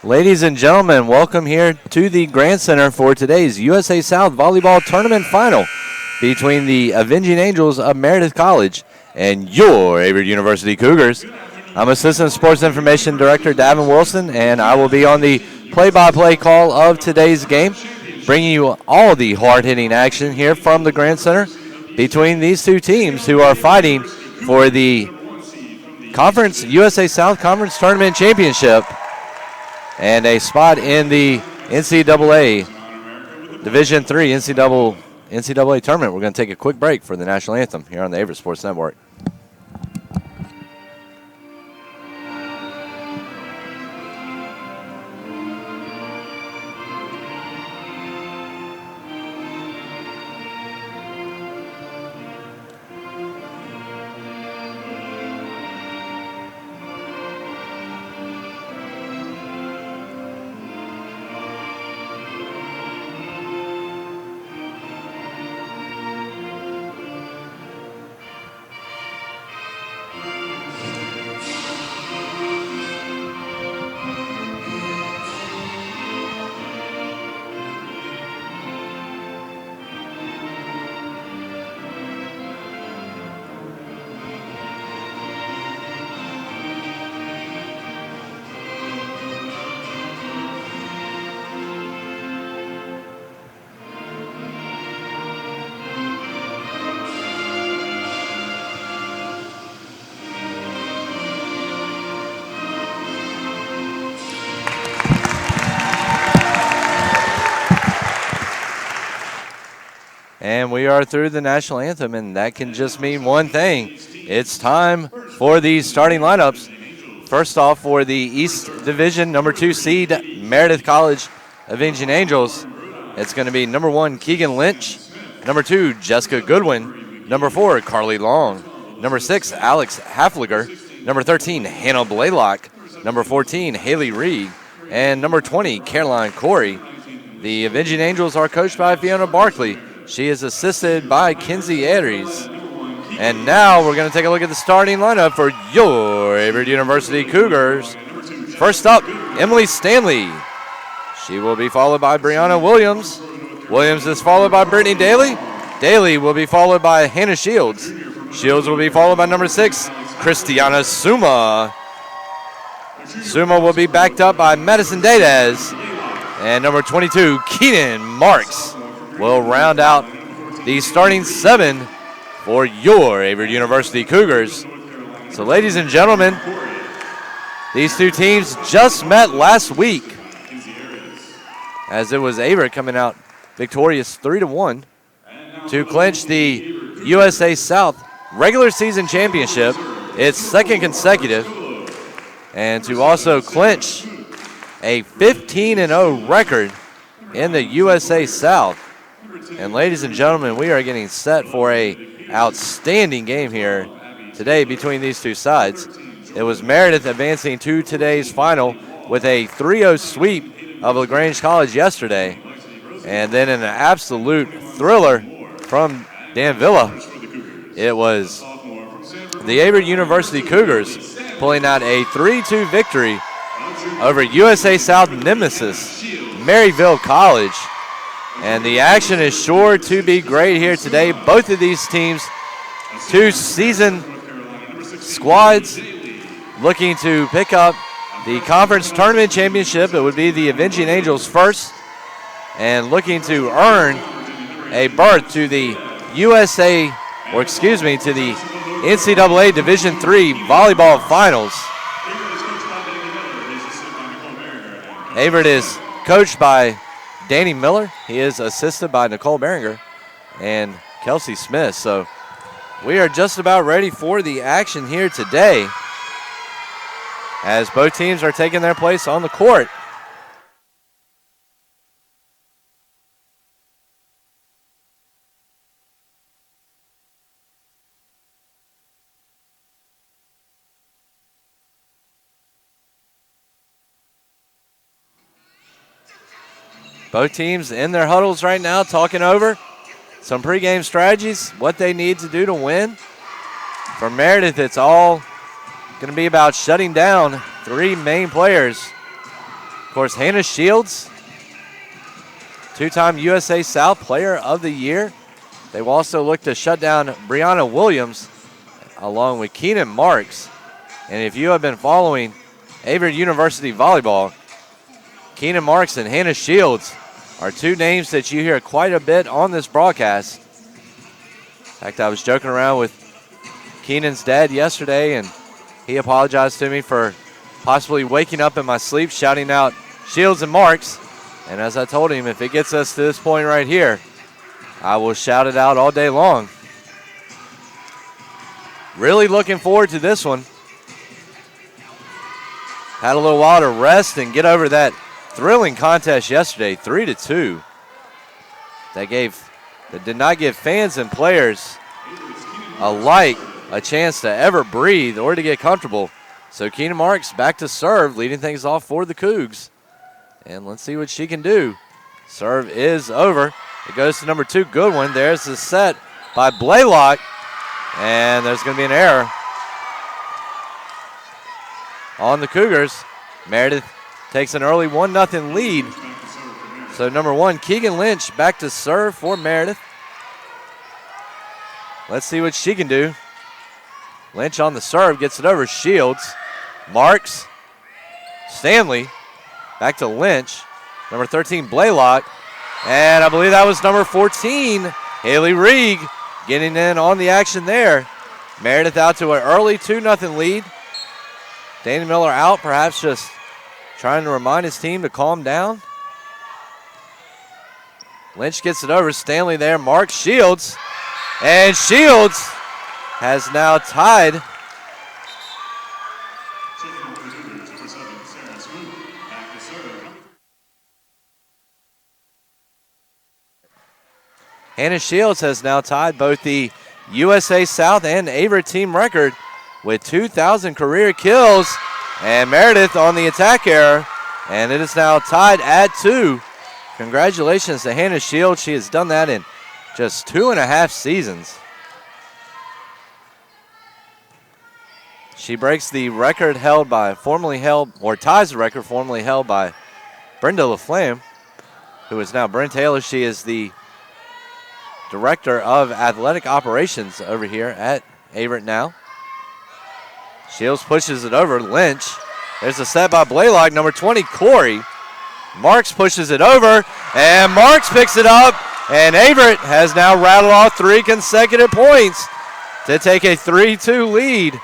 Ladies and gentlemen, welcome here to the Grand Center for today's USA South Volleyball Tournament Final between the Avenging Angels of Meredith College and your Averett University Cougars. I'm Assistant Sports Information Director Davin Wilson, and I will be on the play-by-play call of today's game, bringing you all the hard-hitting action here from the Grand Center between these two teams who are fighting for the Conference USA South Conference Tournament Championship and a spot in the NCAA Division III NCAA tournament. We're going to take a quick break for the national anthem here on the Averett Sports Network. And we are through the national anthem, and that can just mean one thing. It's time for the starting lineups. First off, for the East Division number 2 seed Meredith College Avenging Angels, it's going to be number 1 Keegan Lynch, number 2 Jessica Goodwin, number 4 Carly Long, number 6 Alex Hafliger, number 13 Hannah Blaylock, number 14 Haley Reed, and number 20 Caroline Corey. The Avenging Angels are coached by Fiona Barkley. She is assisted by Kinsey Aries. And now we're going to take a look at the starting lineup for your Averett University Cougars. First up, Emily Stanley. She will be followed by Brianna Williams. Williams is followed by Brittany Daly. Daly will be followed by Hannah Shields. Shields will be followed by number 6, Christiana Suma. Suma will be backed up by Madison Daydaz. And number 22, Keenan Marks, will round out the starting 7 for your Averett University Cougars. So, ladies and gentlemen, these two teams just met last week, as it was Averett coming out victorious 3-1 to clinch the USA South regular season championship, its second consecutive, and to also clinch a 15-0 record in the USA South. And ladies and gentlemen, we are getting set for a outstanding game here today between these two sides. It was Meredith advancing to today's final with a 3-0 sweep of LaGrange College yesterday. And then in an absolute thriller from Danville, it was the Averett University Cougars pulling out a 3-2 victory over USA South nemesis Maryville College. And the action is sure to be great here today. Both of these teams, two seasoned squads looking to pick up the conference tournament championship. It would be the Avenging Angels first, and looking to earn a berth to the to the NCAA Division III Volleyball Finals. Averett is coached by Danny Miller. He is assisted by Nicole Behringer and Kelsey Smith. So we are just about ready for the action here today, as both teams are taking their place on the court. Both teams in their huddles right now talking over some pregame strategies, what they need to do to win. For Meredith, it's all going to be about shutting down three main players Of course, Hannah Shields, two-time USA South Player of the Year. They will also look to shut down Brianna Williams along with Keenan Marks. And if you have been following Averett University Volleyball, Keenan Marks and Hannah Shields are two names that you hear quite a bit on this broadcast. In fact, I was joking around with Keenan's dad yesterday, and he apologized to me for possibly waking up in my sleep shouting out Shields and Marks. And as I told him, if it gets us to this point right here, I will shout it out all day long. Really looking forward to this one. Had a little while to rest and get over that thrilling contest yesterday, 3-2. That did not give fans and players alike a chance to ever breathe or to get comfortable. So Keenan Marks back to serve, leading things off for the Cougs. And let's see what she can do. Serve is over. It goes to number 2, good one. There's the set by Blaylock. And there's going to be an error on the Cougars. Meredith takes an early 1-0 lead. So number 1, Keegan Lynch back to serve for Meredith. Let's see what she can do. Lynch on the serve, gets it over. Shields, Marks, Stanley, back to Lynch. Number 13, Blaylock. And I believe that was number 14, Haley Reeg, getting in on the action there. Meredith out to an early 2-0 lead. Danny Miller out, perhaps just trying to remind his team to calm down. Lynch gets it over. Stanley there, Marks, Shields. And Shields has now tied. Hannah Shields has now tied both the USA South and Averett team record with 2,000 career kills. And Meredith on the attack error. And it is now tied at 2. Congratulations to Hannah Shields. She has done that in just 2.5 seasons. She breaks the record ties the record formerly held by Brenda LaFlamme, who is now Brent Taylor. She is the Director of Athletic Operations over here at Averett now. Shields pushes it over. Lynch. There's a set by Blaylock, number 20, Corey. Marks pushes it over, and Marks picks it up, and Averett has now rattled off 3 consecutive points to take a 3-2 lead.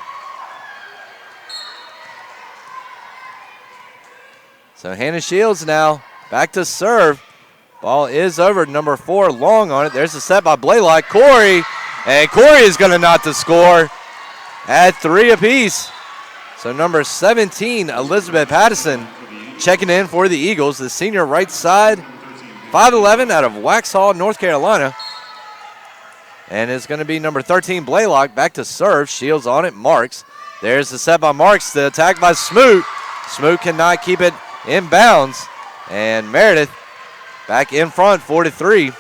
So Hannah Shields now back to serve. Ball is over, number 4, Long on it. There's a set by Blaylock, Corey, and Corey is going to knot the score at 3 apiece. So number 17, Elizabeth Pattison, checking in for the Eagles, the senior right side, 5'11", out of Waxhaw, North Carolina. And it's going to be number 13, Blaylock, back to serve. Shields on it, Marks. There's the set by Marks, the attack by Smoot. Smoot cannot keep it in bounds. And Meredith back in front, 4-3.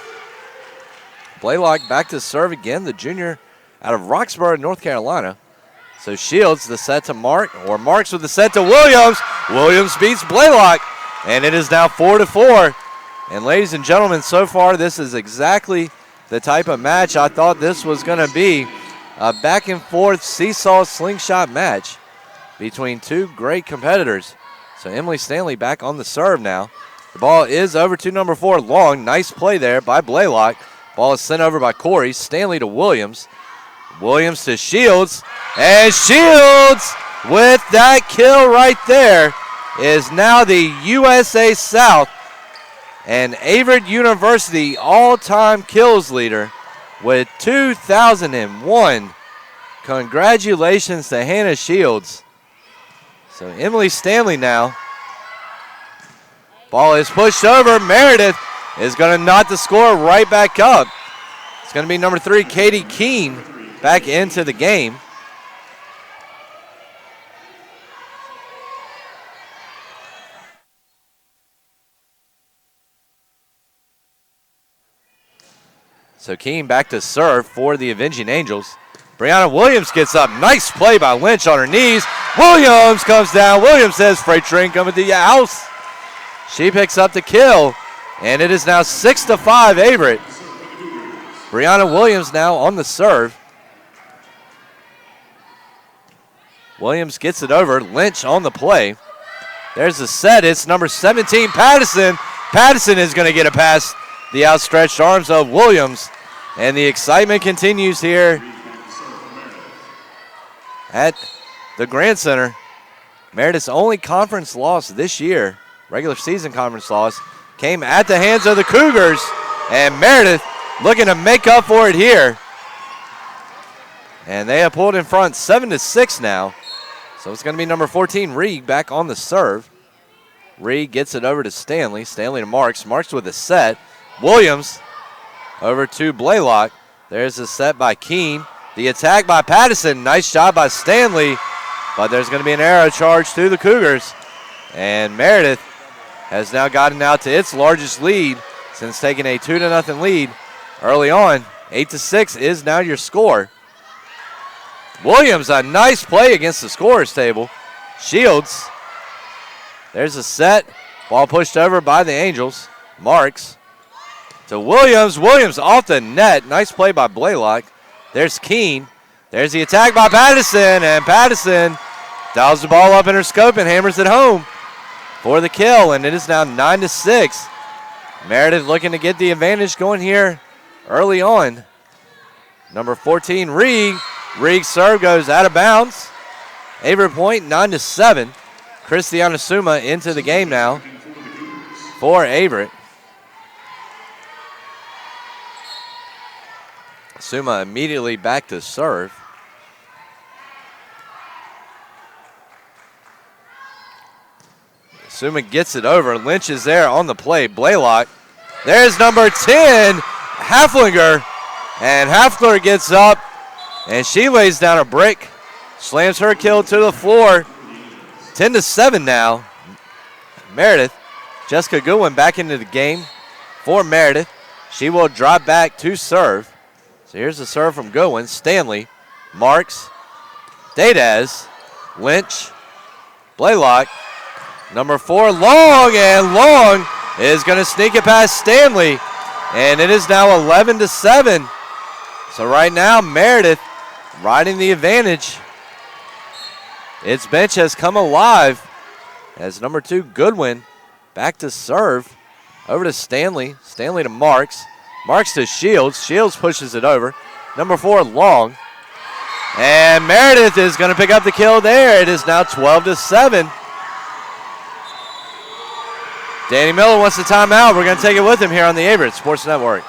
Blaylock back to serve again, the junior out of Roxborough, North Carolina. So Shields the set to Marks with the set to Williams. Williams beats Blaylock, and it is now 4-4. And ladies and gentlemen, so far this is exactly the type of match I thought this was going to be. A back and forth seesaw slingshot match between two great competitors. So Emily Stanley back on the serve now. The ball is over to number 4, Long. Nice play there by Blaylock. Ball is sent over by Corey. Stanley to Williams. Williams to Shields. And Shields with that kill right there is now the USA South and Averett University all-time kills leader with 2,001. Congratulations to Hannah Shields. So Emily Stanley now. Ball is pushed over. Meredith is going to knot the score right back up. It's going to be number 3, Katie Keene, back into the game. So Keene back to serve for the Avenging Angels. Brianna Williams gets up. Nice play by Lynch on her knees. Williams comes down. Williams says, freight train coming to your house. She picks up the kill, and it is now 6-5 Averett. Brianna Williams now on the serve. Williams gets it over. Lynch on the play. There's the set. It's number 17, Pattison. Pattison is going to get it past the outstretched arms of Williams. And the excitement continues here at the Grand Center. Meredith's only conference loss this year, regular season conference loss, came at the hands of the Cougars. And Meredith looking to make up for it here. And they have pulled in front 7-6 now. So it's going to be number 14, Reed, back on the serve. Reed gets it over to Stanley. Stanley to Marks. Marks with a set. Williams over to Blaylock. There's a set by Keene. The attack by Pattison. Nice job by Stanley. But there's going to be an arrow charge to the Cougars. And Meredith has now gotten out to its largest lead since taking a 2-0 lead early on. 8-6 is now your score. Williams, a nice play against the scorer's table. Shields. There's a set. Ball pushed over by the Angels. Marks to Williams. Williams off the net. Nice play by Blaylock. There's Keene. There's the attack by Pattison. And Pattison dials the ball up in her scope and hammers it home for the kill. And it is now 9-6. Meredith looking to get the advantage going here early on. Number 14, Reed. Reed's serve goes out of bounds. Averett point, 9-7. Christiana Suma into the game now for Averett. Suma immediately back to serve. Suma gets it over. Lynch is there on the play. Blaylock. There's number 10, Haflinger. And Hafler gets up, and she lays down a brick. Slams her kill to the floor. 10-7 now. Meredith. Jessica Goodwin back into the game for Meredith. She will drop back to serve. So here's the serve from Goodwin. Stanley. Marks. Dadaz. Lynch. Blaylock. Number 4, Long. And Long is going to sneak it past Stanley. And it is now 11-7. So right now, Meredith riding the advantage. Its bench has come alive as number 2, Goodwin, back to serve. Over to Stanley. Stanley to Marks. Marks to Shields. Shields pushes it over. Number 4, Long. And Meredith is going to pick up the kill there. It is now 12-7. Danny Miller wants the timeout. We're going to take it with him here on the Averett Sports Network.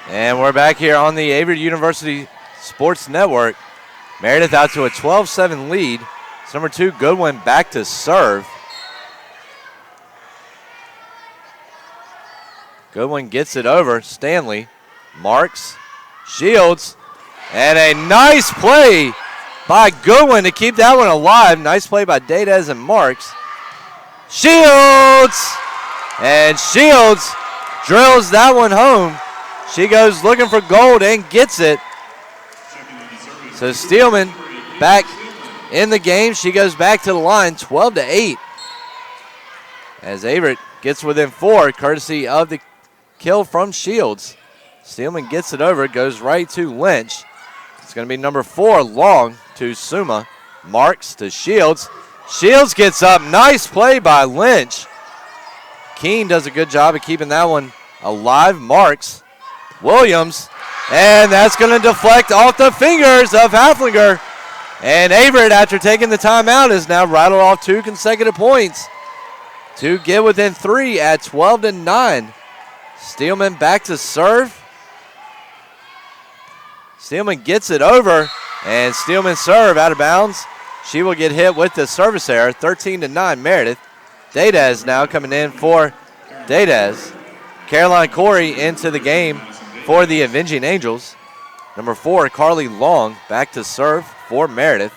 And we're back here on the Averett University Sports Network. Meredith out to a 12-7 lead. It's number 2, Goodwin, back to serve. Goodwin gets it over. Stanley. Marks. Shields. And a nice play by Goodwin to keep that one alive. Nice play by Dadez and Marks. Shields! And Shields drills that one home. She goes looking for gold and gets it. So Steelman back in the game. She goes back to the line, 12-8. As Averett gets within 4, courtesy of the kill from Shields. Steelman gets it over, goes right to Lynch. It's going to be number 4, Long to Suma. Marks to Shields. Shields gets up. Nice play by Lynch. Keene does a good job of keeping that one alive. Marks. Williams. And that's going to deflect off the fingers of Haflinger. And Averett, after taking the timeout, has now rattled off 2 consecutive points to get within 3 at 12-9. Steelman back to serve. Steelman gets it over, and Steelman serve out of bounds. She will get hit with the service error, 13-9 Meredith. Dadez now coming in for Dadez. Caroline Corey into the game for the Avenging Angels. Number 4, Carly Long, back to serve for Meredith.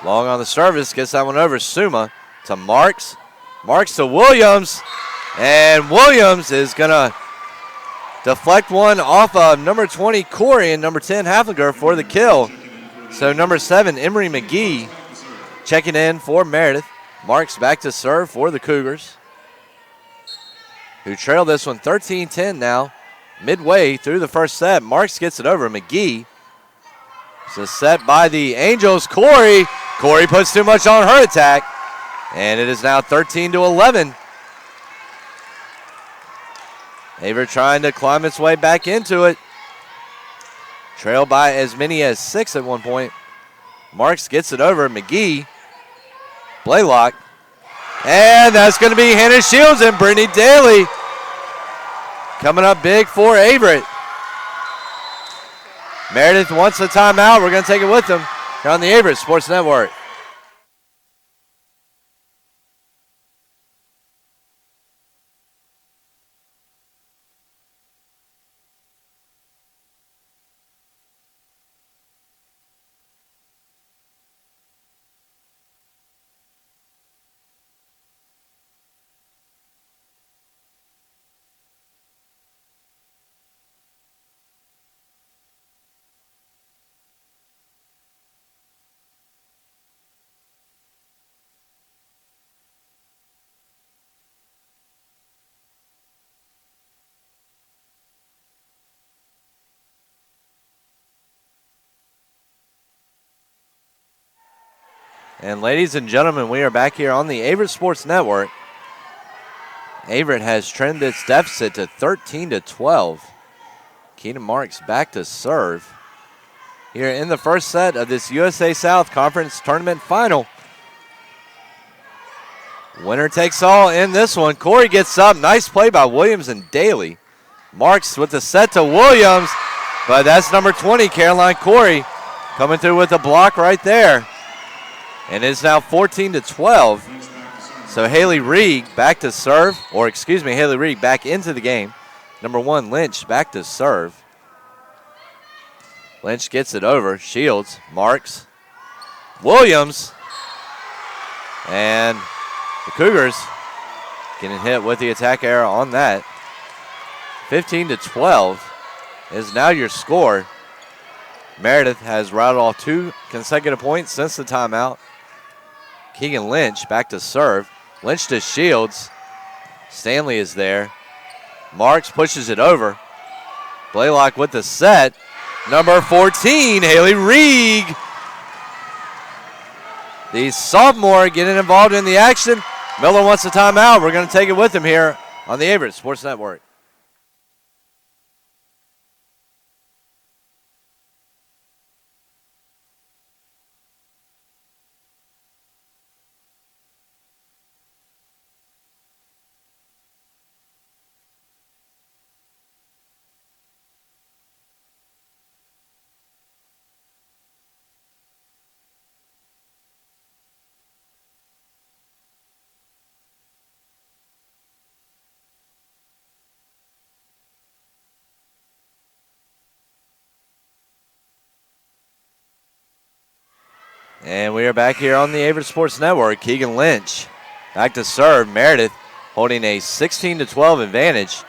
Long on the service, gets that one over. Suma to Marks. Marks to Williams. And Williams is going to deflect one off of number 20, Corey, and number 10, Haflinger for the kill. So number 7, Emery McGee, checking in for Meredith. Marks back to serve for the Cougars, who trail this one 13-10 now. Midway through the first set, Marks gets it over. McGee. It's a set by the Angels. Corey puts too much on her attack, and it is now 13-11. Averett trying to climb its way back into it. Trailed by as many as 6 at one point. Marks gets it over. McGee. Blaylock. And that's going to be Hannah Shields and Brittany Daly coming up big for Averett. Meredith wants the timeout. We're going to take it with them here on the Averett Sports Network. And ladies and gentlemen, we are back here on the Averett Sports Network. Averett has trimmed its deficit to 13-12. Keenan Marks back to serve here in the first set of this USA South Conference Tournament Final. Winner takes all in this one. Corey gets up. Nice play by Williams and Daly. Marks with the set to Williams, but that's number 20, Caroline Corey, coming through with a block right there. And it's now 14-12. So Haley Reed back to serve, Haley Reed back into the game. Number 1, Lynch back to serve. Lynch gets it over. Shields, Marks, Williams, and the Cougars getting hit with the attack error on that. 15-12 is now your score. Meredith has rattled off 2 consecutive points since the timeout. Keegan Lynch back to serve. Lynch to Shields. Stanley is there. Marks pushes it over. Blaylock with the set. Number 14, Haley Reed. The sophomore getting involved in the action. Miller wants a timeout. We're going to take it with him here on the Averett Sports Network. And we are back here on the Averett Sports Network. Keegan Lynch back to serve. Meredith holding a 16-12 advantage.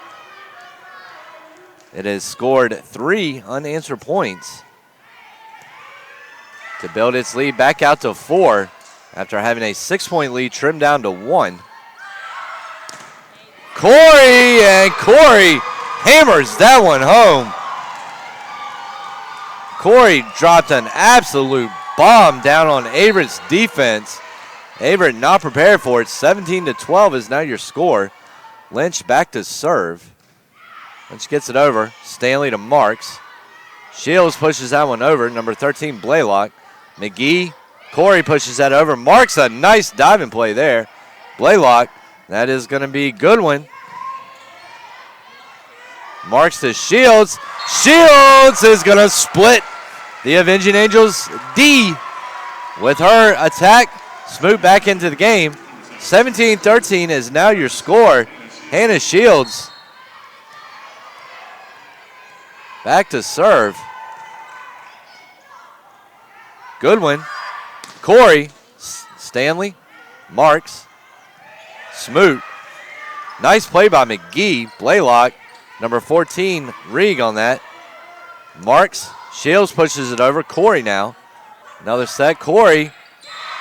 It has scored 3 unanswered points to build its lead back out to 4 after having a 6-point lead trimmed down to 1. Corey hammers that one home. Corey dropped an absolute bomb down on Averett's defense. Averett not prepared for it. 17-12 is now your score. Lynch back to serve. Lynch gets it over. Stanley to Marks. Shields pushes that one over. Number 13, Blaylock. McGee. Corey pushes that over. Marks a nice diving play there. Blaylock. That is going to be Goodwin. Marks to Shields. Shields is going to split the Avenging Angels D with her attack. Smoot back into the game. 17-13 is now your score. Hannah Shields back to serve. Goodwin. Corey. Stanley. Marks. Smoot. Nice play by McGee. Blaylock. Number 14, Reeg on that. Marks. Shields pushes it over. Corey now. Another set. Corey.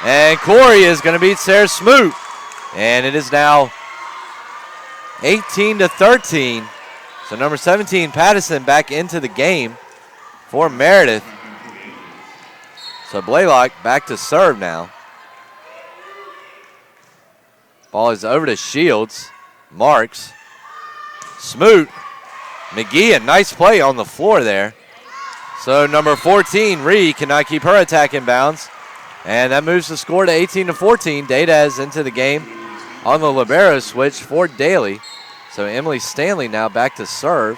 And Corey is going to beat Sarah Smoot. And it is now 18-13. So number 17, Patterson, back into the game for Meredith. So Blaylock back to serve now. Ball is over to Shields. Marks. Smoot. McGee, a nice play on the floor there. So number 14, Ree, cannot keep her attack in bounds. And that moves the score to 18-14. Dadaz into the game on the libero switch for Daly. So Emily Stanley now back to serve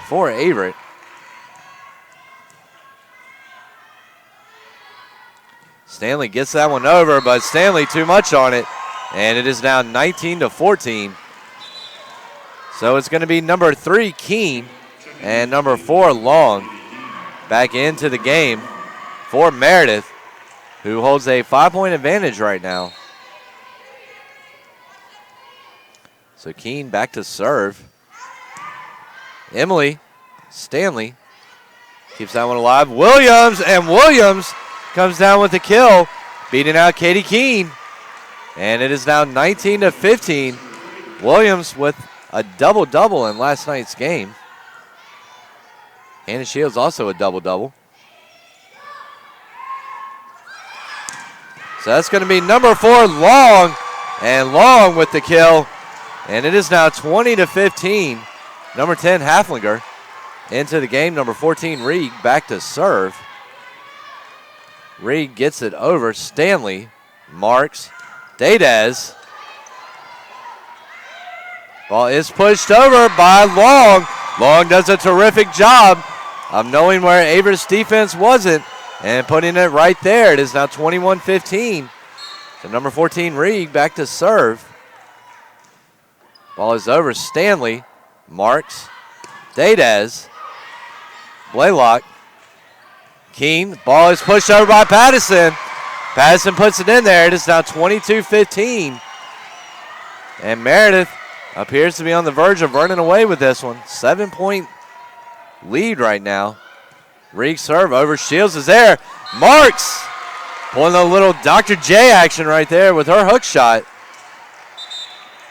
for Averett. Stanley gets that one over, but Stanley too much on it. And it is now 19-14. So it's going to be number 3, Keene, and number 4, Long, back into the game for Meredith, who holds a 5-point advantage right now. So Keene back to serve. Emily Stanley keeps that one alive. Williams, and Williams comes down with the kill, beating out Katie Keene. And it is now 19-15. Williams with a double-double in last night's game. Hannah Shields also a double-double. So that's going to be number 4, Long. And Long with the kill. And it is now 20-15. Number 10, Haflinger into the game. Number 14, Reed back to serve. Reed gets it over. Stanley. Marks. Dadaz. Ball is pushed over by Long. Long does a terrific job of knowing where Averett's defense wasn't and putting it right there. It is now 21-15. So number 14, Reed, back to serve. Ball is over. Stanley. Marks. Dadaz. Blaylock. Keene. Ball is pushed over by Patterson. Patterson puts it in there. It is now 22-15. And Meredith appears to be on the verge of running away with this one. 7-point lead right now. Reed serve over. Shields is there. Marks pulling a little Dr. J action right there with her hook shot.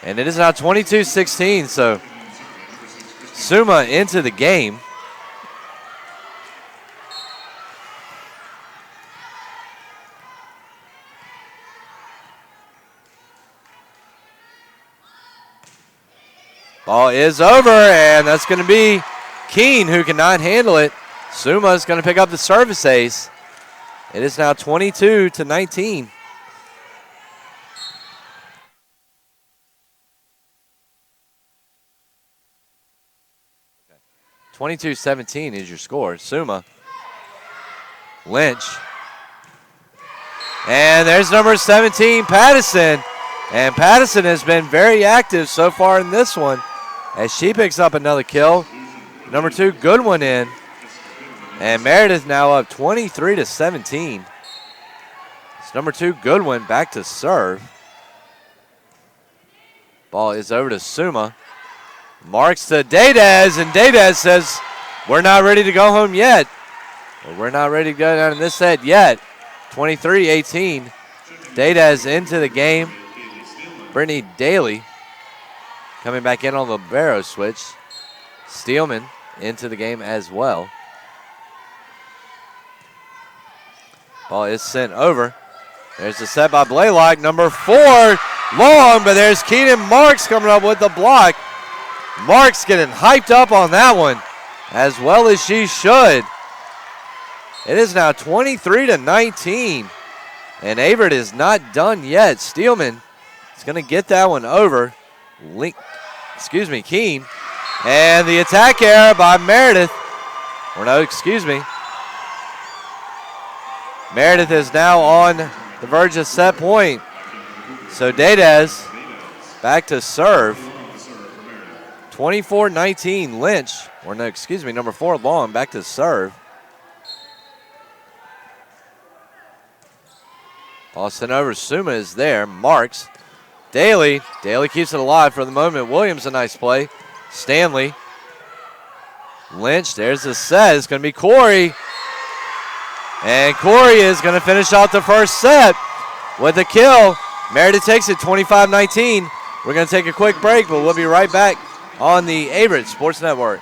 And it is now 22-16. So Suma into the game. Ball is over, and that's going to be Keene, who cannot handle it. Suma is going to pick up the service ace. It is now 22-19. Okay. 22-17 is your score. Suma. Lynch. And there's number 17, Patterson. And Patterson has been very active so far in this one as she picks up another kill. Number 2, Goodwin in. And Meredith now up 23-17. It's number 2, Goodwin, back to serve. Ball is over to Suma. Marks to Dadaz, and Dadaz says, we're not ready to go home yet. Well, we're not ready to go down in this set yet. 23-18. Dadaz into the game. Brittany Daly coming back in on the libero switch. Steelman into the game as well. Ball is sent over. There's the set by Blaylock, number 4, long, but there's Keenan Marks coming up with the block. Marks getting hyped up on that one, as well as she should. It is now 23-19, and Averett is not done yet. Steelman is going to get that one over. Keene. And the attack error by Meredith. Meredith is now on the verge of set point. So Daydaz back to serve. 24-19 Lynch. Number 4 Long back to serve. Ball sent over. Suma is there. Marks. Daly keeps it alive for the moment. Williams, a nice play. Stanley. Lynch, there's the set. It's going to be Corey. And Corey is going to finish out the first set with a kill. Meredith takes it 25-19. We're going to take a quick break, but we'll be right back on the Averett Sports Network.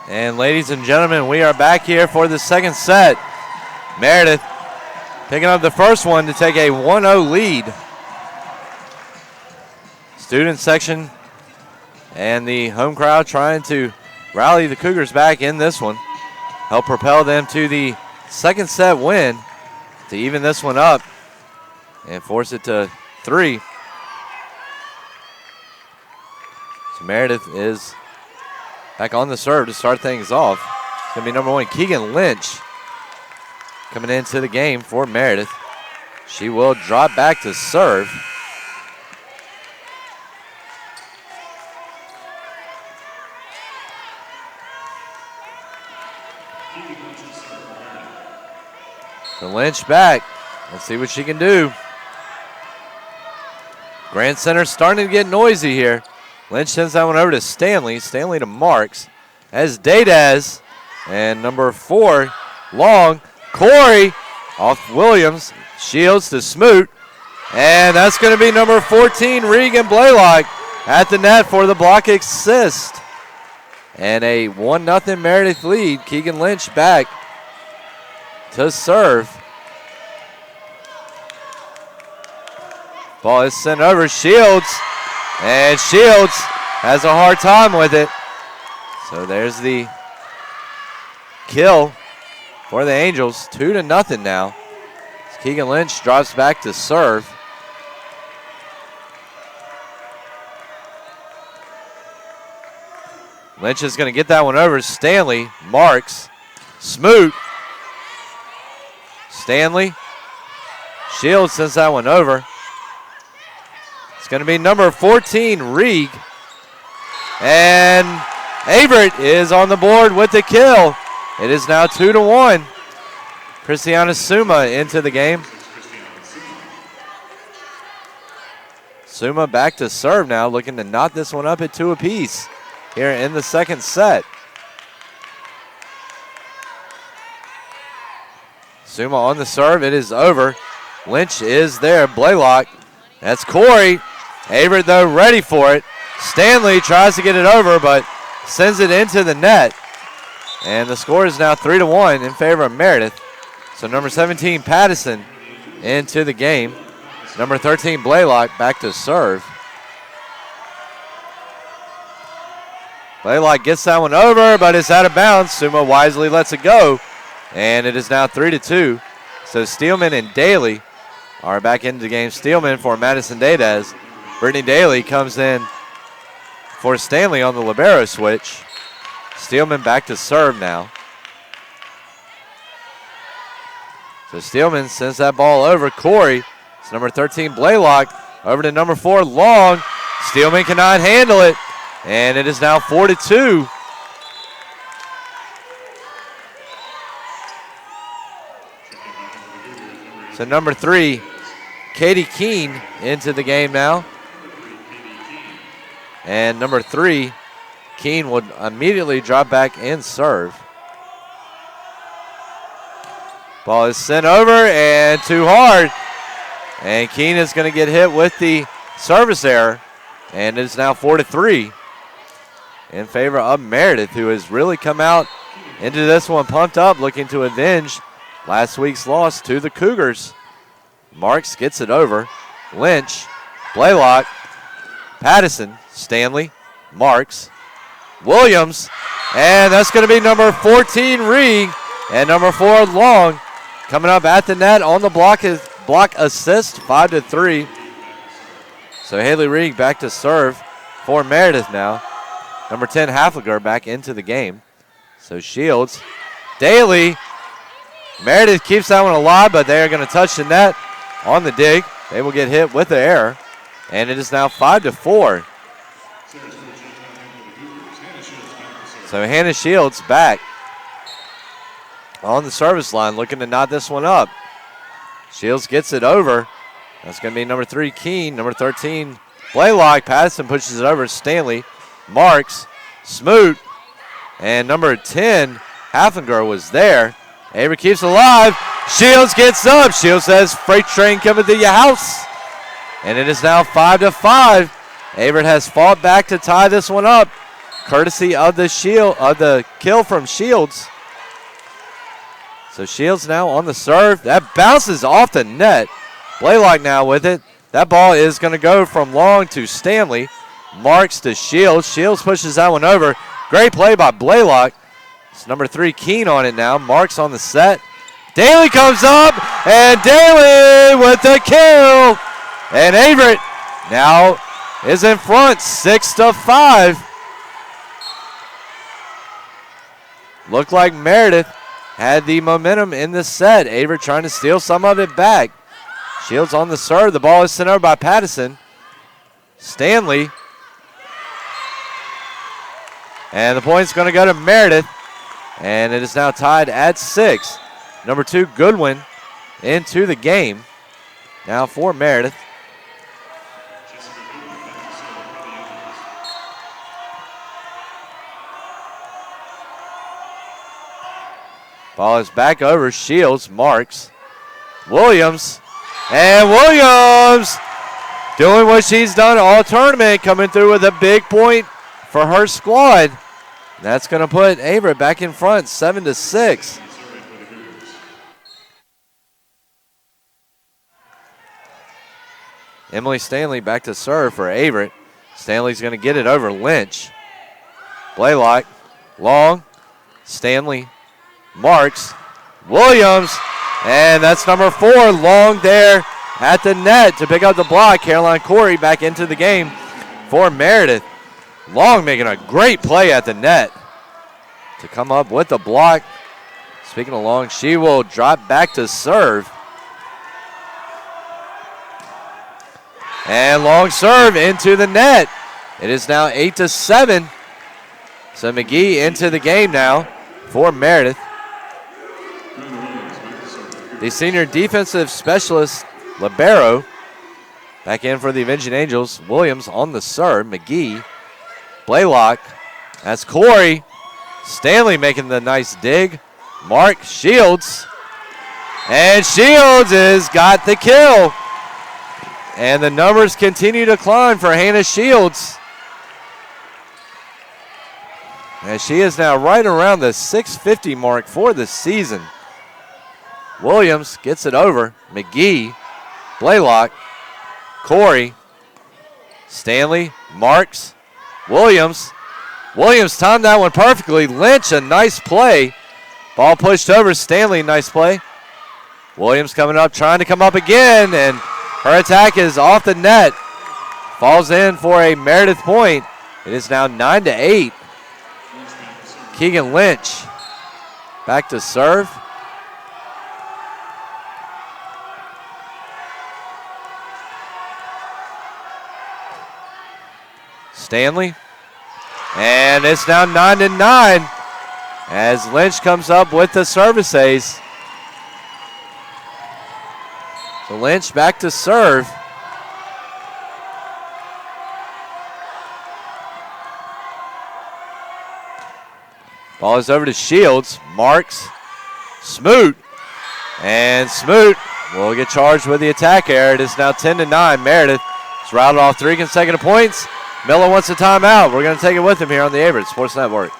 And ladies and gentlemen, we are back here for the second set. Meredith picking up the first one to take a 1-0 lead. Student section and the home crowd trying to rally the Cougars back in this one. Help propel them to the second set win to even this one up and force it to 3. So Meredith is back on the serve to start things off. It's going to be number 1, Keegan Lynch, coming into the game for Meredith. She will drop back to serve. So Lynch back. Let's see what she can do. Grand Center starting to get noisy here. Lynch sends that one over to Stanley. Stanley to Marks. As Daydaz. And number 4, Long. Corey off Williams. Shields to Smoot. And that's going to be number 14, Regan Blaylock, at the net for the block assist. And a 1-0 Meredith lead. Keegan Lynch back to serve. Ball is sent over. Shields. And Shields has a hard time with it. So there's the kill for the Angels. 2-0 now. Keegan Lynch drops back to serve. Lynch is going to get that one over. Stanley marks. Smoot. Stanley. Shields sends that one over. It's going to be number 14, Reed. And Averett is on the board with the kill. It is now 2-1. Christiana Suma into the game. Suma back to serve now, looking to knot this one up at 2 apiece here in the second set. Suma on the serve. It is over. Lynch is there. Blaylock. That's Corey. Averett, though, ready for it. Stanley tries to get it over, but sends it into the net. And the score is now 3-1 in favor of Meredith. So number 17, Pattison, into the game. Number 13, Blaylock, back to serve. Blaylock gets that one over, but it's out of bounds. Suma wisely lets it go. And it is now 3-2. So Steelman and Daly are back into the game. Steelman for Madison Daydez. Brittany Daly comes in for Stanley on the libero switch. Steelman back to serve now. So Steelman sends that ball over. Corey. It's number 13, Blaylock. Over to number 4, Long. Steelman cannot handle it. And it is now 4-2. So number 3, Katie Keene into the game now. And number 3, Keene would immediately drop back and serve. Ball is sent over and too hard. And Keene is going to get hit with the service error. And it is now 4-3 in favor of Meredith, who has really come out into this one pumped up, looking to avenge last week's loss to the Cougars. Marks gets it over. Lynch, Blaylock, Pattison, Stanley, Marks, Williams, and that's going to be number 14, Reed, and number 4, Long, coming up at the net on the block assist, 5-3. So Haley Reed back to serve for Meredith now. Number 10, Hafliger, back into the game. So Shields, Daly, Meredith keeps that one alive, but they are going to touch the net on the dig. They will get hit with the error, and it is now 5-4. So Hannah Shields back on the service line, looking to knot this one up. Shields gets it over. That's going to be number 3, Keene. Number 13, Blaylock. Patterson pushes it over. Stanley, Marks, Smoot, and number 10, Haflinger was there. Averett keeps it alive. Shields gets up. Shields says, "Freight train coming to your house." And it is now 5-5. Averett has fought back to tie this one up, courtesy of the kill from Shields. So Shields now on the serve. That bounces off the net. Blaylock now with it. That ball is going to go from Long to Stanley. Marks to Shields. Shields pushes that one over. Great play by Blaylock. It's number 3, Keene on it now. Marks on the set. Daly comes up, and Daly with the kill. And Averett now is in front, 6-5. Looked like Meredith had the momentum in the set. Averett trying to steal some of it back. Shields on the serve. The ball is sent over by Pattison. Stanley. And the point's going to go to Meredith. And it is now tied at 6. Number 2, Goodwin, into the game. Now for Meredith. Ball is back over. Shields, Marks, Williams, and Williams doing what she's done all tournament, coming through with a big point for her squad. That's going to put Averett back in front, 7-6. Emily Stanley back to serve for Averett. Stanley's going to get it over Lynch. Blaylock, long, Stanley, Marks, Williams, and that's number 4, long there at the net to pick up the block. Caroline Corey back into the game for Meredith. Long making a great play at the net to come up with the block. Speaking of Long, she will drop back to serve. And Long serve into the net. It is now 8-7. So McGee into the game now for Meredith. The senior defensive specialist, libero, back in for the Avenging Angels. Williams on the serve. McGee, Blaylock. That's Corey. Stanley making the nice dig. Mark Shields. And Shields has got the kill. And the numbers continue to climb for Hannah Shields. And she is now right around the 650 mark for the season. Williams gets it over. McGee, Blaylock, Corey, Stanley, Marks, Williams. Williams timed that one perfectly. Lynch, a nice play. Ball pushed over. Stanley, nice play. Williams coming up, trying to come up again, and her attack is off the net. Falls in for a Meredith point. It is now 9-8. Keegan Lynch back to serve. Stanley. And it's now 9-9 as Lynch comes up with the service ace. So Lynch back to serve. Ball is over to Shields. Marks. Smoot. And Smoot will get charged with the attack error. It is now 10-9. Meredith has routed off 3 consecutive points. Miller wants a timeout. We're going to take it with him here on the Averett Sports Network.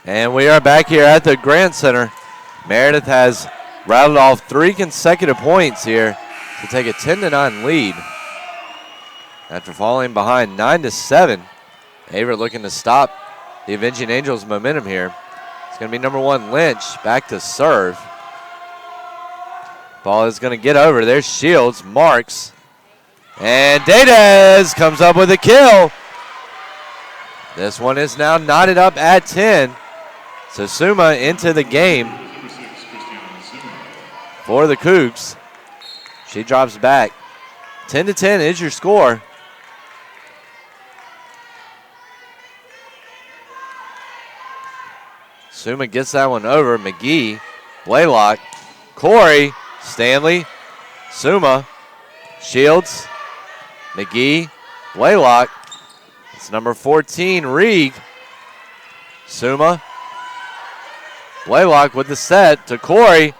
And we are back here at the Grant Center. Meredith has rattled off 3 consecutive points here to take a 10-9 lead. After falling behind 9-7, Averett looking to stop the Avenging Angels' momentum here. It's going to be number 1, Lynch, back to serve. Ball is going to get over. There's Shields, Marks. And Daydez comes up with a kill. This one is now knotted up at 10. So Suma into the game for the Cougs. She drops back. 10-10 is your score. Suma gets that one over. McGee, Blaylock, Corey, Stanley, Suma, Shields, McGee, Blaylock. It's number 14, Reeg. Suma. Blaylock with the set to Corey.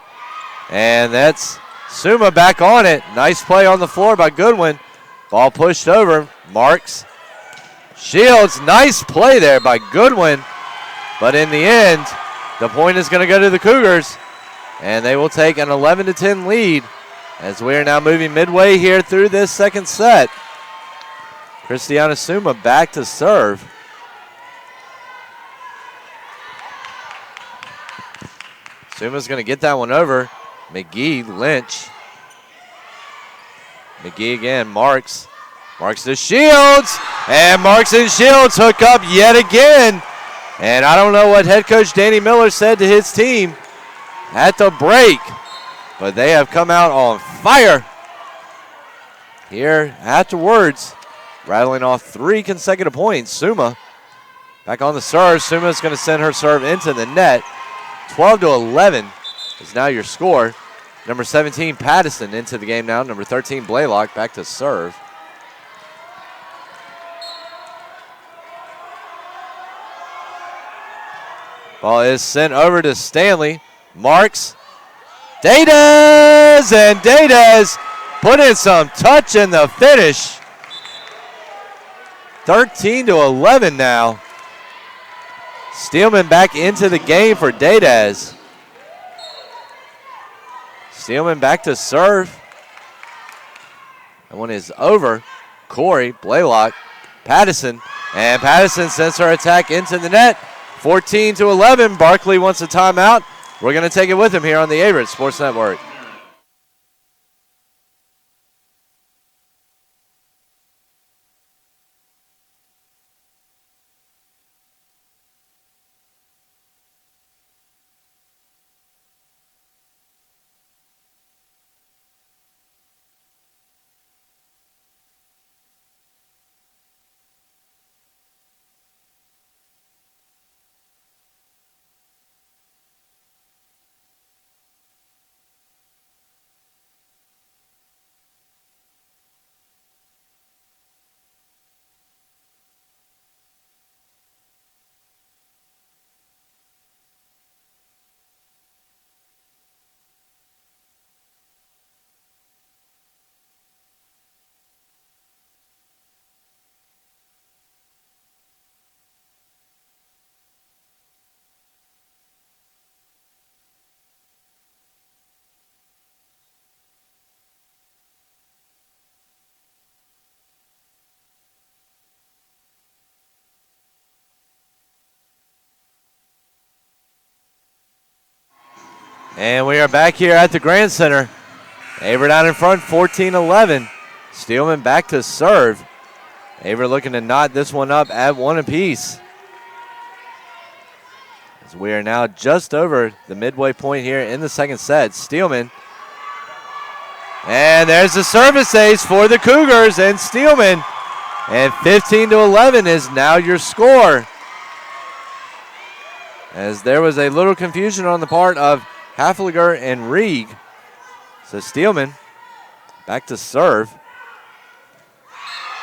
And that's Suma back on it. Nice play on the floor by Goodwin. Ball pushed over. Marks. Shields, nice play there by Goodwin. But in the end, the point is going to go to the Cougars. And they will take an 11-10 lead as we are now moving midway here through this second set. Christiana Suma back to serve. Suma's going to get that one over. McGee, Lynch. McGee again, Marks. Marks to Shields. And Marks and Shields hook up yet again. And I don't know what head coach Danny Miller said to his team at the break, but they have come out on fire here afterwards, rattling off 3 consecutive points. Suma back on the serve. Suma is going to send her serve into the net. 12-11 is now your score. Number 17, Pattison, into the game now. Number 13, Blaylock, back to serve. Ball is sent over to Stanley. Marks. Daydes, and Daydes put in some touch in the finish. 13-11 now. Steelman back into the game for Daydes. Steelman back to serve. That one is over. Corey, Blaylock, Pattison, and Pattison sends her attack into the net. 14-11. Barkley wants a timeout. We're going to take it with him here on the Averett Sports Network. And we are back here at the Grand Center. Averett out in front, 14-11. Steelman back to serve. Averett looking to knot this one up at 1 apiece. As we are now just over the midway point here in the second set. Steelman. And there's the service ace for the Cougars and Steelman. And 15-11 is now your score. As there was a little confusion on the part of Hafliger and Rieg. So Steelman back to serve.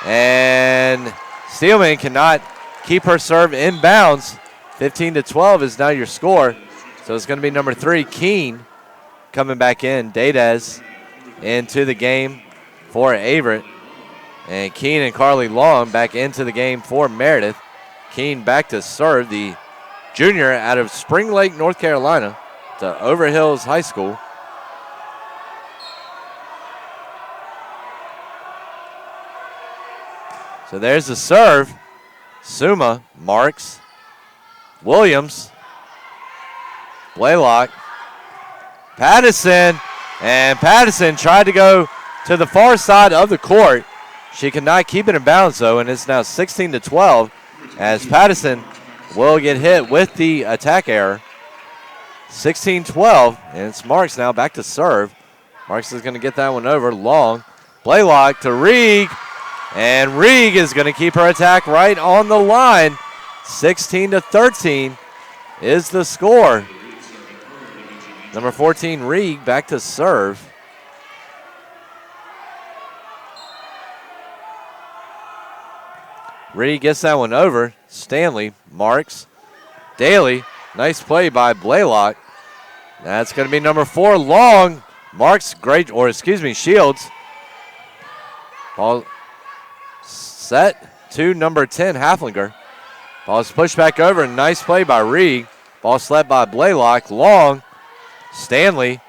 And Steelman cannot keep her serve in bounds. 15-12 is now your score. So it's going to be number 3, Keene, coming back in. Daydes into the game for Averett. And Keene and Carly Long back into the game for Meredith. Keene back to serve, the junior out of Spring Lake, North Carolina, to Overhills High School. So there's the serve. Suma, Marks, Williams, Blaylock, Pattison, and Pattison tried to go to the far side of the court. She could not keep it in bounds, though, and it's now 16-12 as Pattison will get hit with the attack error. 16-12, and it's Marks now back to serve. Marks is going to get that one over. Long, Blaylock to Rieg, and Rieg is going to keep her attack right on the line. 16-13 is the score. Number 14, Rieg, back to serve. Rieg gets that one over. Stanley, Marks, Daly. Nice play by Blaylock. That's going to be number 4, Long. Marks, Shields. Ball set to number 10, Haflinger. Ball is pushed back over. Nice play by Rieg. Ball slapped by Blaylock. Long, Stanley,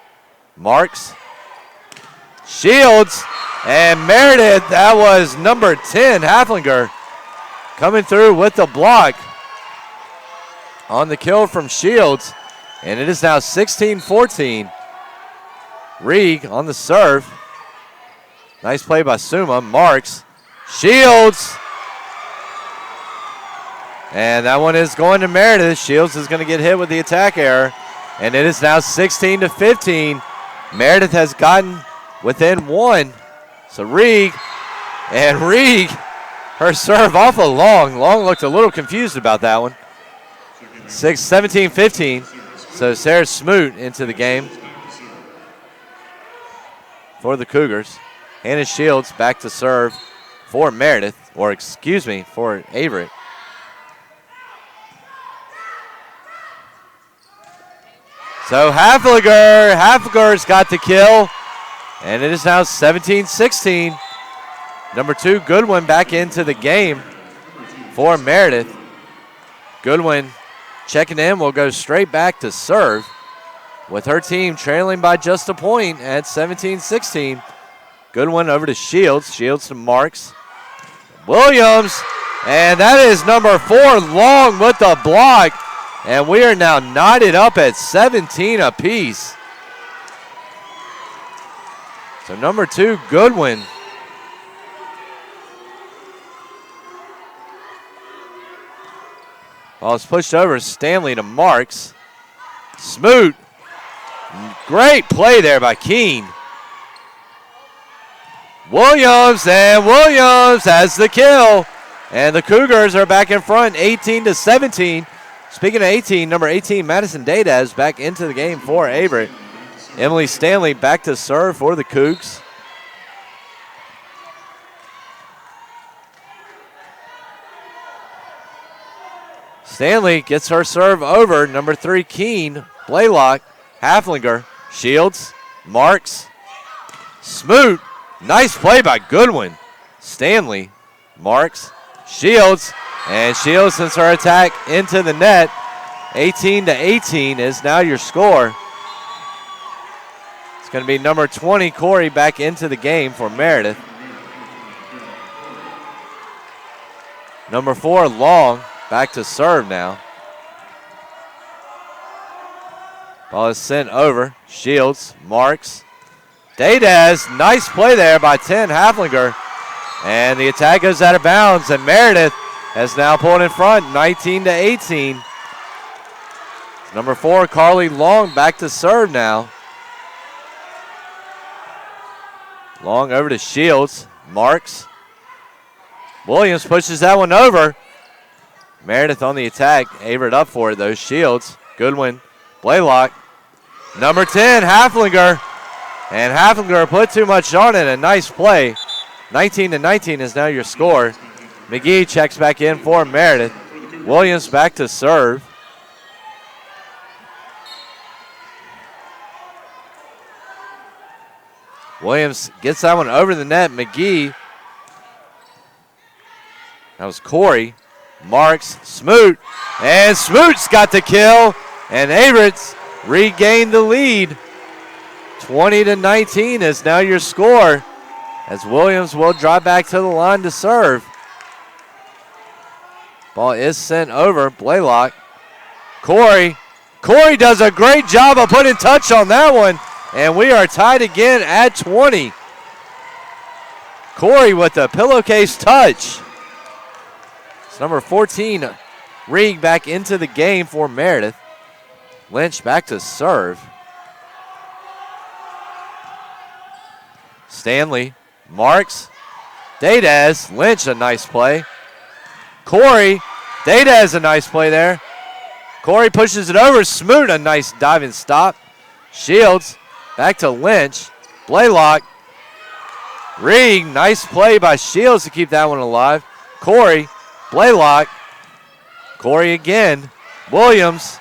Marks, Shields, and Meredith. That was number 10, Haflinger, coming through with the block on the kill from Shields. And it is now 16-14. Reed on the serve. Nice play by Suma. Marks. Shields. And that one is going to Meredith. Shields is going to get hit with the attack error. And it is now 16-15. Meredith has gotten within one. So Reed. And Reed, her serve off of Long. Long looked a little confused about that one. 17-15. So Sarah Smoot into the game for the Cougars. Hannah Shields back to serve for Meredith, or excuse me, for Averett. So Hafliger's got the kill, and it is now 17-16. Number 2, Goodwin back into the game for Meredith. Goodwin checking in will go straight back to serve with her team trailing by just a point at 17-16. Goodwin over to Shields. Shields to Marks. Williams, and that is number 4, Long with the block. And we are now knotted up at 17 apiece. So number 2, Goodwin. Ball is pushed over. Stanley to Marks. Smoot. Great play there by Keene. Williams, and Williams has the kill. And the Cougars are back in front, 18-17. Speaking of 18, number 18, Madison Dadaz back into the game for Averett. Emily Stanley back to serve for the Cougs. Stanley gets her serve over. Number 3, Keene, Blaylock, Haflinger, Shields, Marks, Smoot. Nice play by Goodwin. Stanley, Marks, Shields, and Shields sends her attack into the net. 18-18 is now your score. It's going to be number 20, Corey, back into the game for Meredith. Number 4, Long, back to serve now. Ball is sent over. Shields, Marks, Dadaz, nice play there by 10, Haflinger. And the attack goes out of bounds, and Meredith has now pulled in front, 19-18. Number 4, Carly Long, back to serve now. Long over to Shields, Marks. Williams pushes that one over. Meredith on the attack, Averett up for it though. Shields, Goodwin, Blaylock. Number 10, Haflinger. And Haflinger put too much on it. A nice play. 19-19 is now your score. McGee checks back in for Meredith. Williams back to serve. Williams gets that one over the net. McGee. That was Corey. Marks, Smoot. And Smoot's got the kill. And Averett's regained the lead. 20-19 is now your score, as Williams will drive back to the line to serve. Ball is sent over. Blaylock. Corey. Corey does a great job of putting touch on that one, and we are tied again at 20. Corey with the pillowcase touch. It's number 14, Reed, back into the game for Meredith. Lynch back to serve. Stanley, Marks, Dadaz, Lynch, a nice play. Corey, Dadaz, a nice play there. Corey pushes it over. Smoot, a nice diving stop. Shields, back to Lynch. Blaylock. Reed, nice play by Shields to keep that one alive. Corey, Blaylock. Corey again. Williams,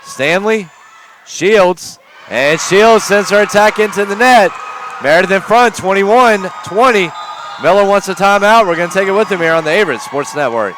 Stanley, Shields, and Shields sends her attack into the net. Meredith in front, 21-20. Miller wants a timeout. We're going to take it with him here on the Averett Sports Network.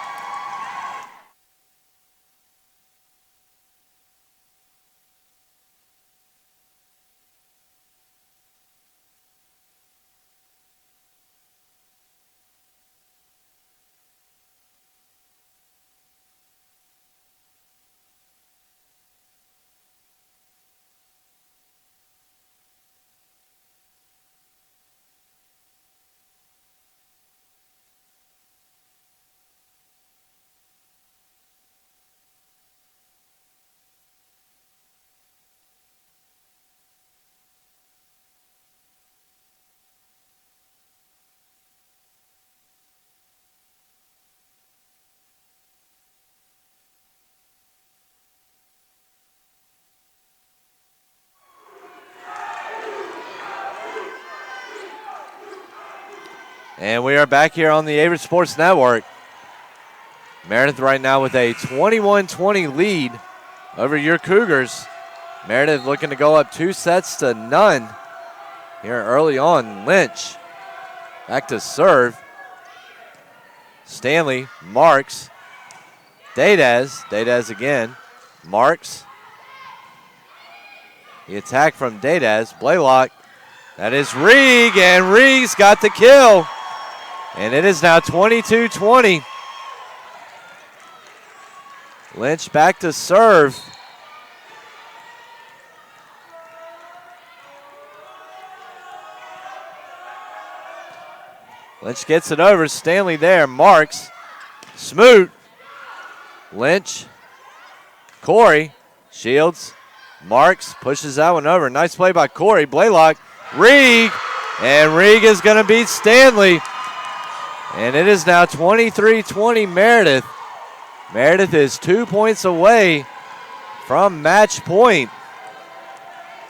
And we are back here on the Averett Sports Network. Meredith right now with a 21-20 lead over your Cougars. Meredith looking to go up 2-0 here early on. Lynch back to serve. Stanley marks. Daydaz again. Marks. The attack from Daydaz. Blaylock. That is Reeg, and Reeg's got the kill. And it is now 22-20. Lynch back to serve. Lynch gets it over. Stanley there. Marks. Smoot. Lynch. Corey. Shields. Marks. Pushes that one over. Nice play by Corey. Blaylock. Reeg. And Reeg is going to beat Stanley. And it is now 23-20 Meredith. Meredith is 2 points away from match point.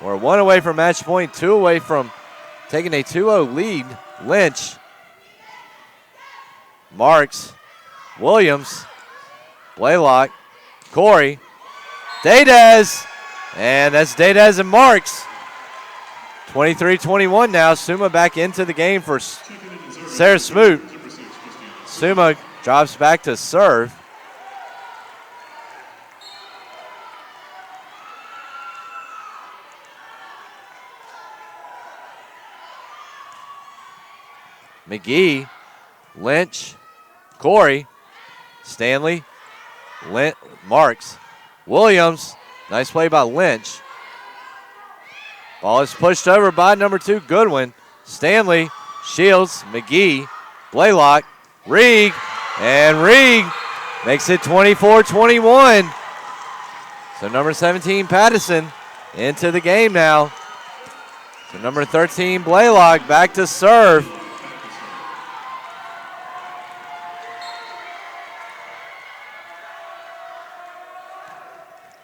Or 1 away from match point, 2 away from taking a 2-0 lead. Lynch. Marks. Williams. Blaylock. Corey. Daydaz. And that's Daydaz and Marks. 23-21 now. Suma back into the game for Sarah Smoot. Suma drops back to serve. McGee, Lynch, Corey, Stanley, Marks, Williams. Nice play by Lynch. Ball is pushed over by number 2, Goodwin. Stanley, Shields, McGee, Blaylock, Reeg, and Reeg makes it 24-21. So number 17, Pattison, into the game now. So number 13, Blaylock, back to serve.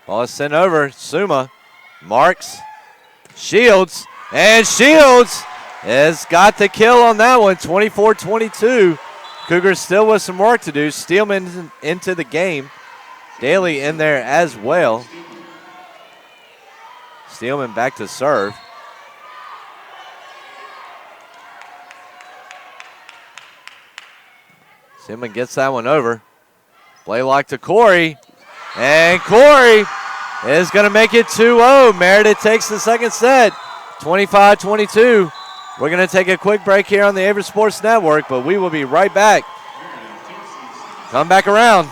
Ball is sent over. Suma, Marks, Shields, and Shields has got the kill on that one. 24-22. Cougars still with some work to do. Steelman into the game. Daly in there as well. Steelman back to serve. Steelman gets that one over. Blaylock to Corey. And Corey is going to make it 2-0. Meredith takes the second set, 25-22. We're going to take a quick break here on the Averett Sports Network, but we will be right back. Come back around.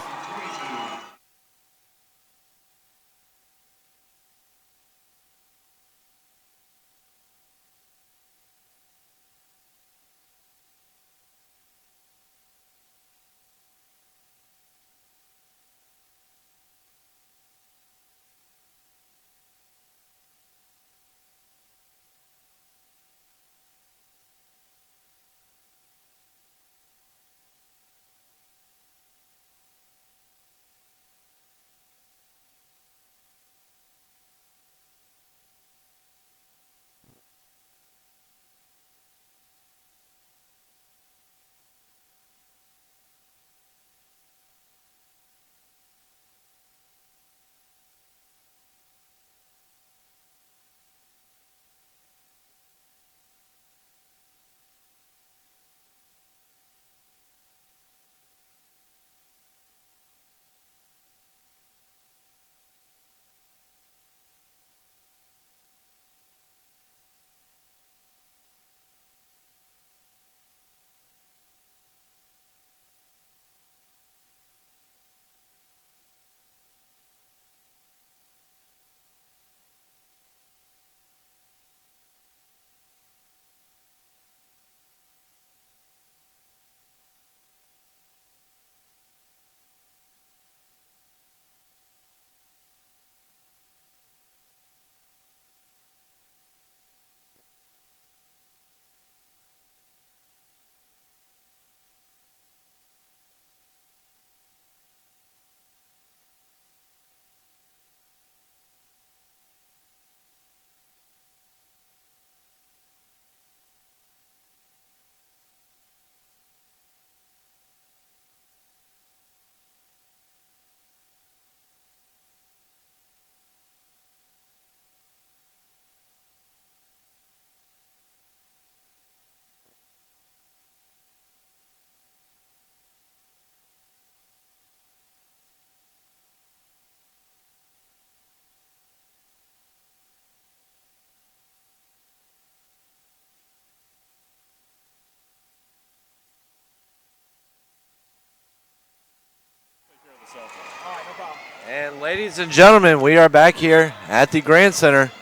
And ladies and gentlemen, we are back here at the Grand Center.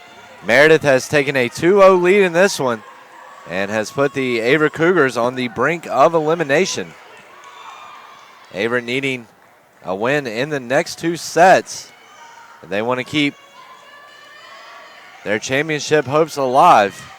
Meredith has taken a 2-0 lead in this one and has put the Averett Cougars on the brink of elimination. Averett needing a win in the next 2 sets. They want to keep their championship hopes alive.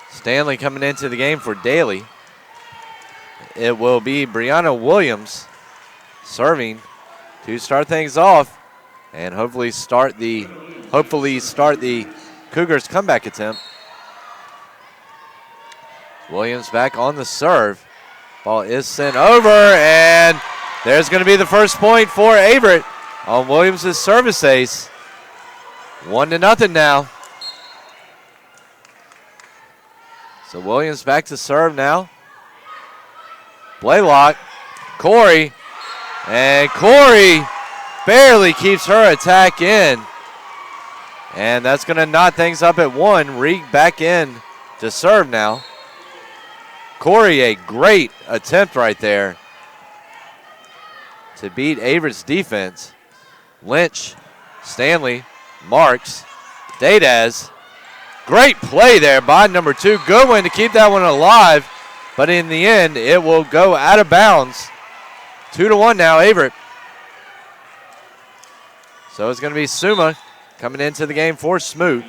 Stanley coming into the game for Daly. It will be Brianna Williams serving to start things off and hopefully start the Cougars comeback attempt. Williams back on the serve. Ball is sent over, and there's going to be the first point for Averett on Williams' service ace. 1-0 now. So Williams back to serve now. Blaylock, Corey, and Corey barely keeps her attack in. And that's going to knot things up at 1. Reed back in to serve now. Corey, a great attempt right there to beat Averett's defense. Lynch, Stanley, Marks, Dadaz. Great play there by number 2. Good one to keep that one alive. But in the end, it will go out of bounds. 2-1 now, Averett. So it's going to be Suma coming into the game for Smoot.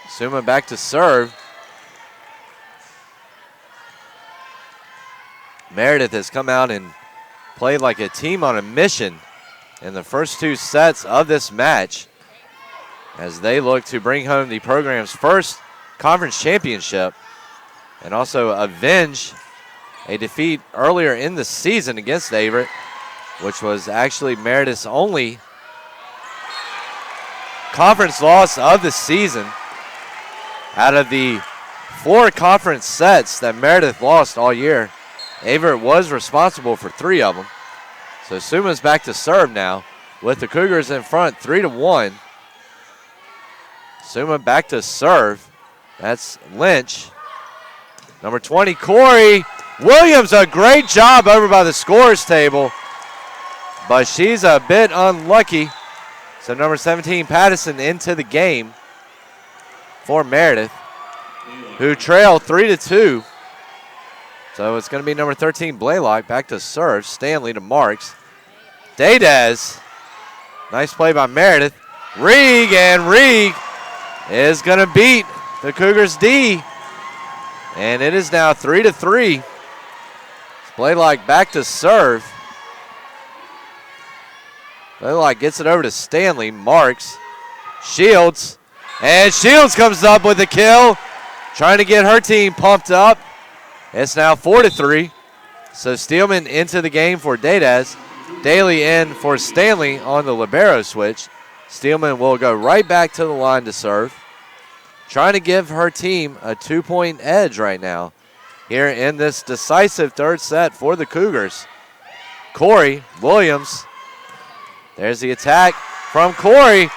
Suma back to serve. Meredith has come out and played like a team on a mission in the first 2 sets of this match, as they look to bring home the program's first conference championship and also avenge a defeat earlier in the season against Averett, which was actually Meredith's only conference loss of the season. Out of the 4 conference sets that Meredith lost all year, Averett was responsible for 3 of them. So Suma's back to serve now with the Cougars in front 3-1. Suma back to serve. That's Lynch. Number 20, Corey. Williams, a great job over by the scores table, but she's a bit unlucky. So number 17, Pattison, into the game for Meredith, who trail 3-2. So it's going to be number 13, Blaylock, back to serve. Stanley to Marks. Dadaz. Nice play by Meredith. Reeg, and Reeg is going to beat the Cougars D. And it is now 3-3. Blaylock back to serve. Blaylock gets it over to Stanley. Marks. Shields. And Shields comes up with the kill, trying to get her team pumped up. It's now 4-3. So Steelman into the game for Dadaz. Daly in for Stanley on the libero switch. Steelman will go right back to the line to serve, trying to give her team a 2-point edge right now here in this decisive third set for the Cougars. Corey, Williams. There's the attack from Corey.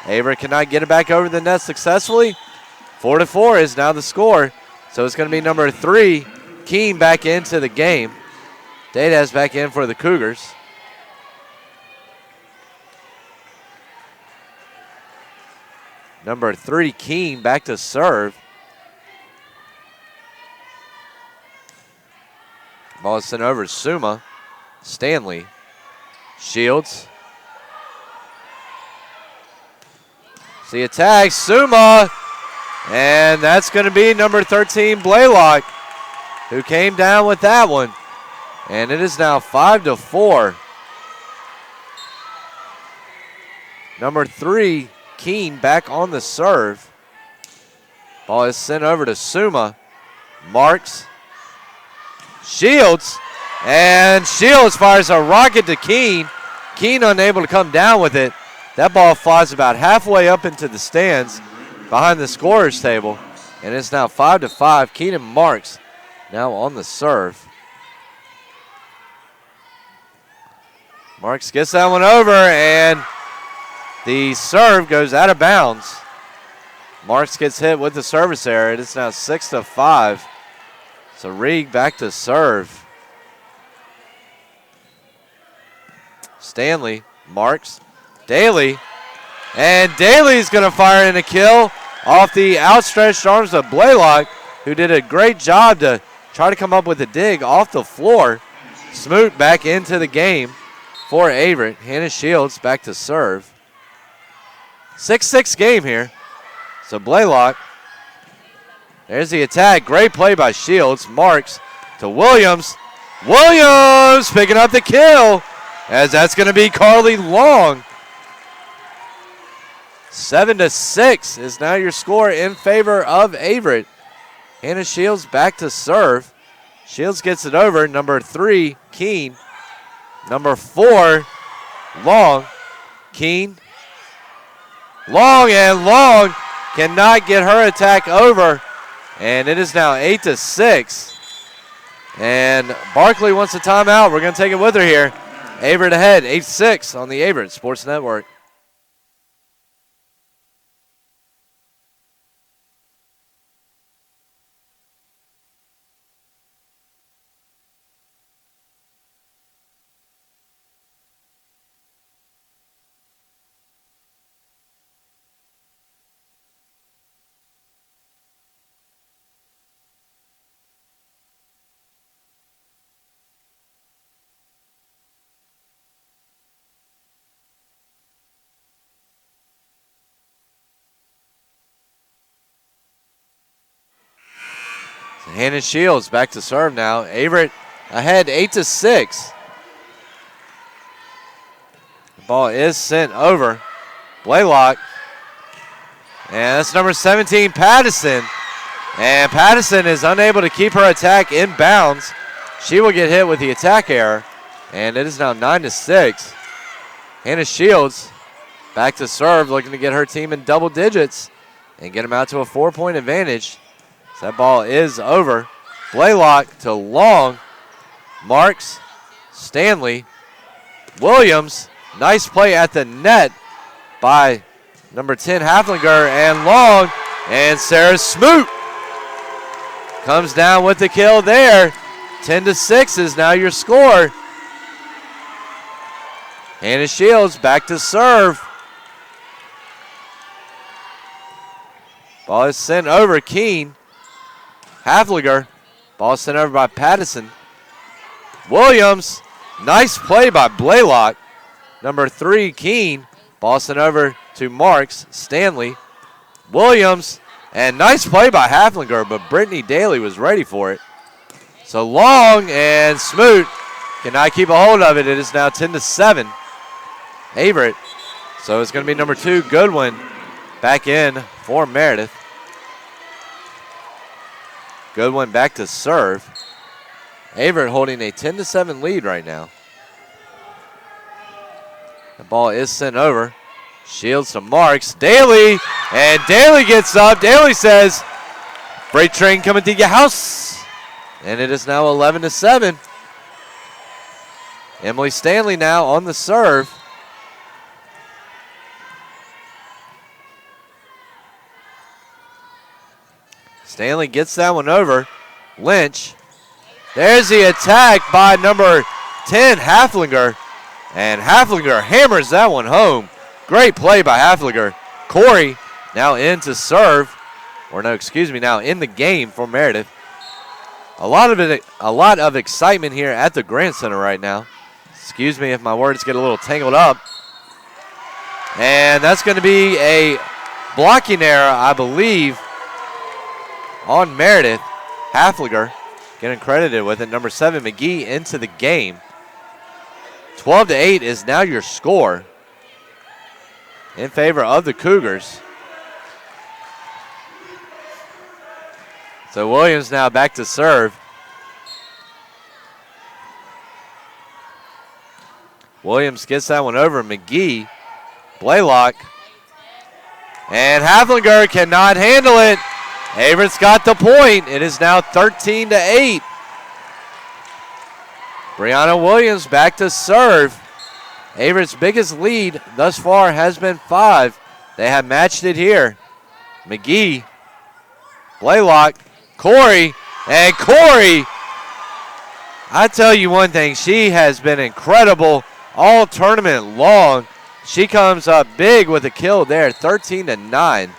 Averett cannot get it back over the net successfully. 4-4 is now the score. So it's going to be number 3, Keene, back into the game. Dadaz back in for the Cougars. Number 3, Keene, back to serve. Ball is sent over to Suma. Stanley. Shields. See attack, Suma. And that's going to be number 13, Blaylock, who came down with that one. And it is now 5-4. Number 3, Keene, back on the serve. Ball is sent over to Suma. Marks. Shields. And Shields fires a rocket to Keene. Keene unable to come down with it. That ball flies about halfway up into the stands behind the scorer's table. And it's now 5-5. Keenan Marks now on the serve. Marks gets that one over, and the serve goes out of bounds. Marks gets hit with the service error. It is now 6-5. So Reed back to serve. Stanley, Marks, Daly, and Daly's going to fire in a kill off the outstretched arms of Blaylock, who did a great job to try to come up with a dig off the floor. Smoot back into the game for Averett. Hannah Shields back to serve. 6-6 game here. So Blaylock, there's the attack. Great play by Shields. Marks to Williams. Williams picking up the kill, as that's going to be Carly Long. 7-6 is now your score in favor of Averett. Hannah Shields back to serve. Shields gets it over. Number 3, Keene. Number 4, Long. Keene. Long, and Long cannot get her attack over. And it is now 8-6. And Barkley wants a timeout. We're going to take it with her here. Averett ahead, 8-6 on the Averett Sports Network. Hannah Shields back to serve now. Averett ahead 8-6. The ball is sent over. Blaylock. And that's number 17, Pattison. And Pattison is unable to keep her attack in bounds. She will get hit with the attack error. And it is now 9-6. Hannah Shields back to serve, looking to get her team in double digits and get them out to a 4-point advantage. That ball is over. Blaylock to Long. Marks. Stanley. Williams. Nice play at the net by number 10, Haflinger, and Long. And Sarah Smoot comes down with the kill there. 10-6 is now your score. Hannah Shields back to serve. Ball is sent over. Keene. Haflinger. Ball sent over by Pattison. Williams. Nice play by Blaylock. Number 3, Keene. Ball sent over to Marks. Stanley. Williams. And nice play by Haflinger, but Brittany Daly was ready for it. So Long and Smoot cannot keep a hold of it. It is now 10-7. Averett. So it's going to be number 2, Goodwin, back in for Meredith. Goodwin back to serve. Averett holding a 10-7 lead right now. The ball is sent over. Shields to Marks. Daly, and Daly gets up. Daly says, "Freight train coming to your house." And it is now 11-7. Emily Stanley now on the serve. Stanley gets that one over. Lynch. There's the attack by number 10, Haflinger. And Haflinger hammers that one home. Great play by Haflinger. Corey now in to serve. Or no, excuse me, now in the game for Meredith. A lot of excitement here at the Grant Center right now. Excuse me if my words get a little tangled up. And that's going to be a blocking error, I believe, on Meredith. Haflinger getting credited with it. Number 7, McGee into the game. 12-8 is now your score in favor of the Cougars. So Williams now back to serve. Williams gets that one over. McGee, Blaylock, and Haflinger cannot handle it. Averett's got the point. It is now 13-8. Brianna Williams back to serve. Averett's biggest lead thus far has been 5. They have matched it here. McGee, Blaylock, Corey, and Corey. I tell you one thing, she has been incredible all tournament long. She comes up big with a kill there, 13-9.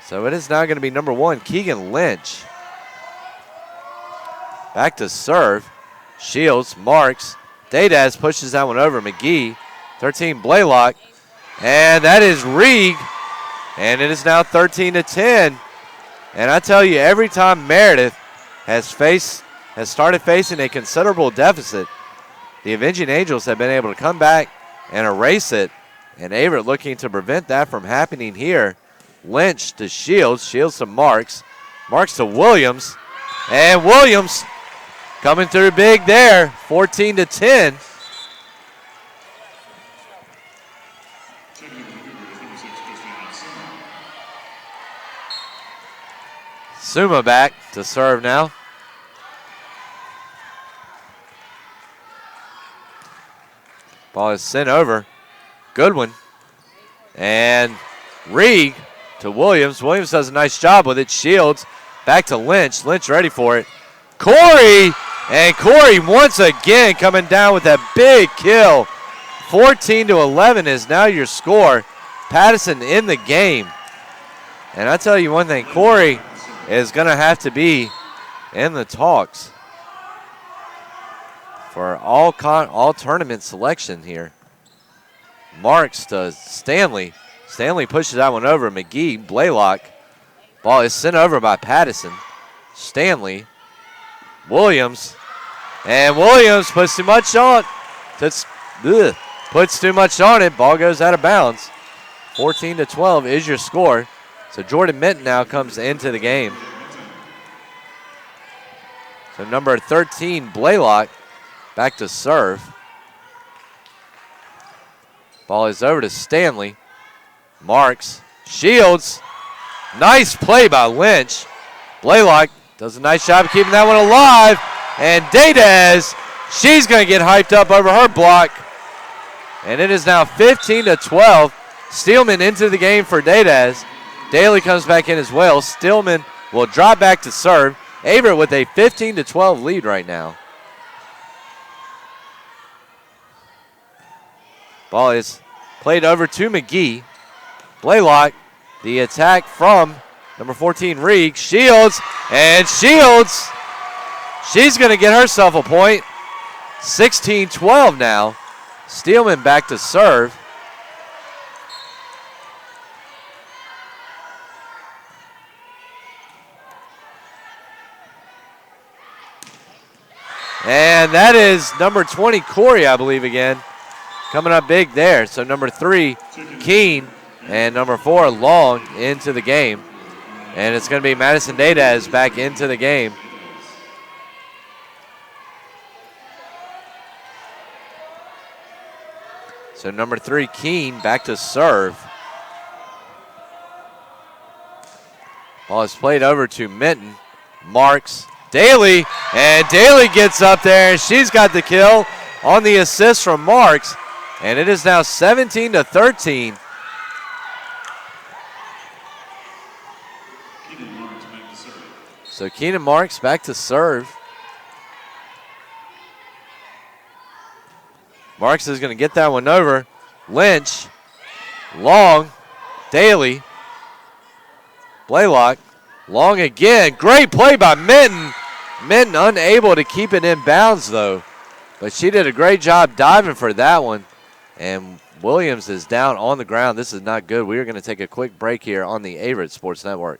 So it is now going to be number 1, Keegan Lynch. Back to serve. Shields, Marks. Daydaz pushes that one over. McGee, 13, Blaylock. And that is Reed. And it is now 13-10. And I tell you, every time Meredith has started facing a considerable deficit, the Avenging Angels have been able to come back and erase it. And Averett looking to prevent that from happening here. Lynch to Shields. Shields to Marks. Marks to Williams. And Williams coming through big there, 14-10. Suma back to serve now. Ball is sent over. Goodwin. And Reed to Williams. Williams does a nice job with it. Shields back to Lynch. Lynch ready for it. Corey. And Corey once again coming down with that big kill. 14-11 is now your score. Patterson in the game. And I tell you one thing, Corey is going to have to be in the talks for all tournament selection here. Marks to Stanley. Stanley pushes that one over. McGee, Blaylock. Ball is sent over by Patterson. Stanley. Williams. And Williams puts too much on. Puts too much on it. Ball goes out of bounds. 14-12 is your score. So Jordan Minton now comes into the game. So number 13, Blaylock, back to serve. Ball is over to Stanley. Marks. Shields. Nice play by Lynch. Blaylock does a nice job of keeping that one alive. And Daydaz, she's going to get hyped up over her block. And it is now 15-12. Steelman into the game for Daydaz. Daly comes back in as well. Stillman will drop back to serve. Averett with a 15-12 lead right now. Ball is played over to McGee. Blaylock, the attack from number 14, Reed. Shields, and Shields, she's going to get herself a point. 16-12 now. Steelman back to serve. And that is number 20, Corey, I believe, again. Coming up big there. So number 3, Keene, and number 4, Long into the game. And it's going to be Madison Daydaz back into the game. So number 3, Keene, back to serve. Ball is played over to Minton. Marks. Daly, and Daly gets up there, and she's got the kill on the assist from Marks, and it is now 17-13. So Keenan Marks back to serve. Marks is going to get that one over. Lynch, Long, Daly, Blaylock, Long again. Great play by Minton. Minton unable to keep it in bounds, though. But she did a great job diving for that one. And Williams is down on the ground. This is not good. We are going to take a quick break here on the Averett Sports Network.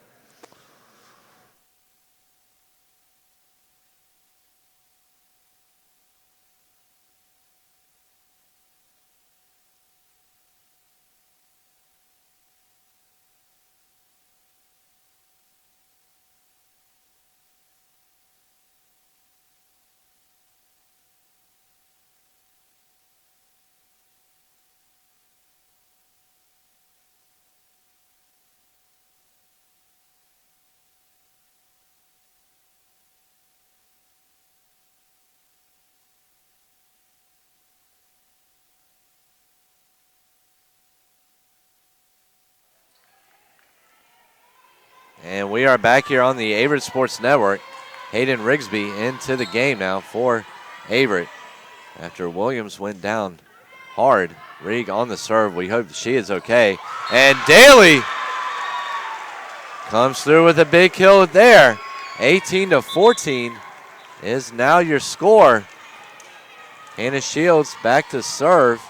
And we are back here on the Averett Sports Network. Hayden Rigsby into the game now for Averett. After Williams went down hard. Rig on the serve. We hope she is okay. And Daly comes through with a big kill there. 18-14 is now your score. Hannah Shields back to serve.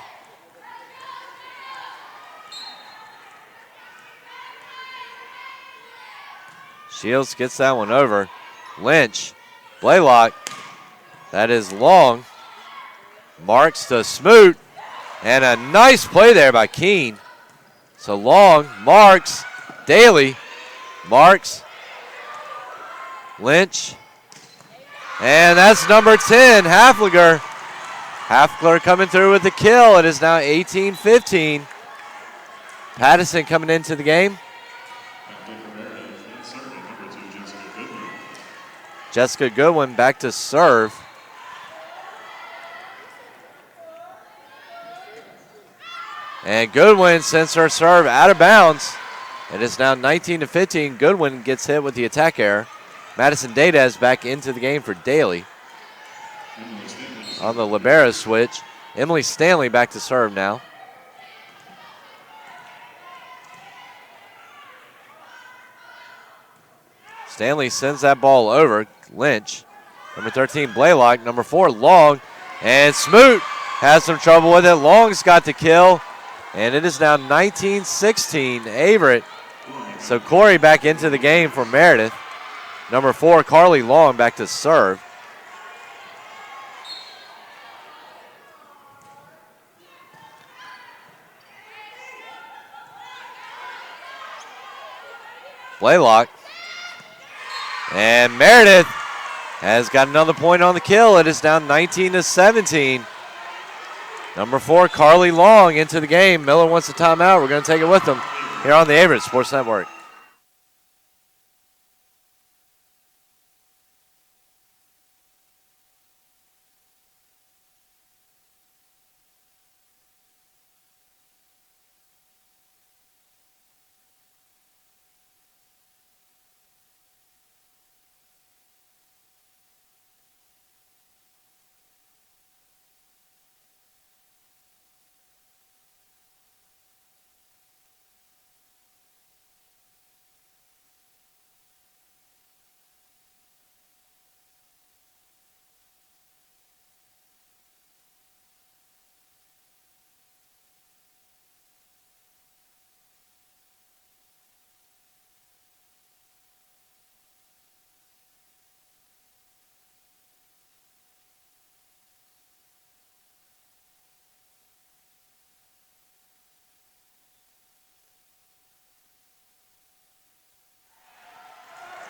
Shields gets that one over. Lynch, Blaylock, that is long. Marks to Smoot, and a nice play there by Keene. So long, Marks, Daly, Marks, Lynch, and that's number 10, Hafliger. Hafliger coming through with the kill. It is now 18-15. Pattison coming into the game. Jessica Goodwin back to serve. And Goodwin sends her serve out of bounds. It is now 19-15. Goodwin gets hit with the attack error. Madison Dadez back into the game for Daly. On the libero switch, Emily Stanley back to serve now. Stanley sends that ball over. Lynch, number 13, Blaylock, number 4, Long, and Smoot has some trouble with it. Long's got the kill, and it is now 19-16, Averett. So Corey back into the game for Meredith. Number 4, Carly Long back to serve. Blaylock. And Meredith has got another point on the kill. It is now 19-17. Number 4, Carly Long into the game. Miller wants a timeout. We're going to take it with them here on the Averett Sports Network.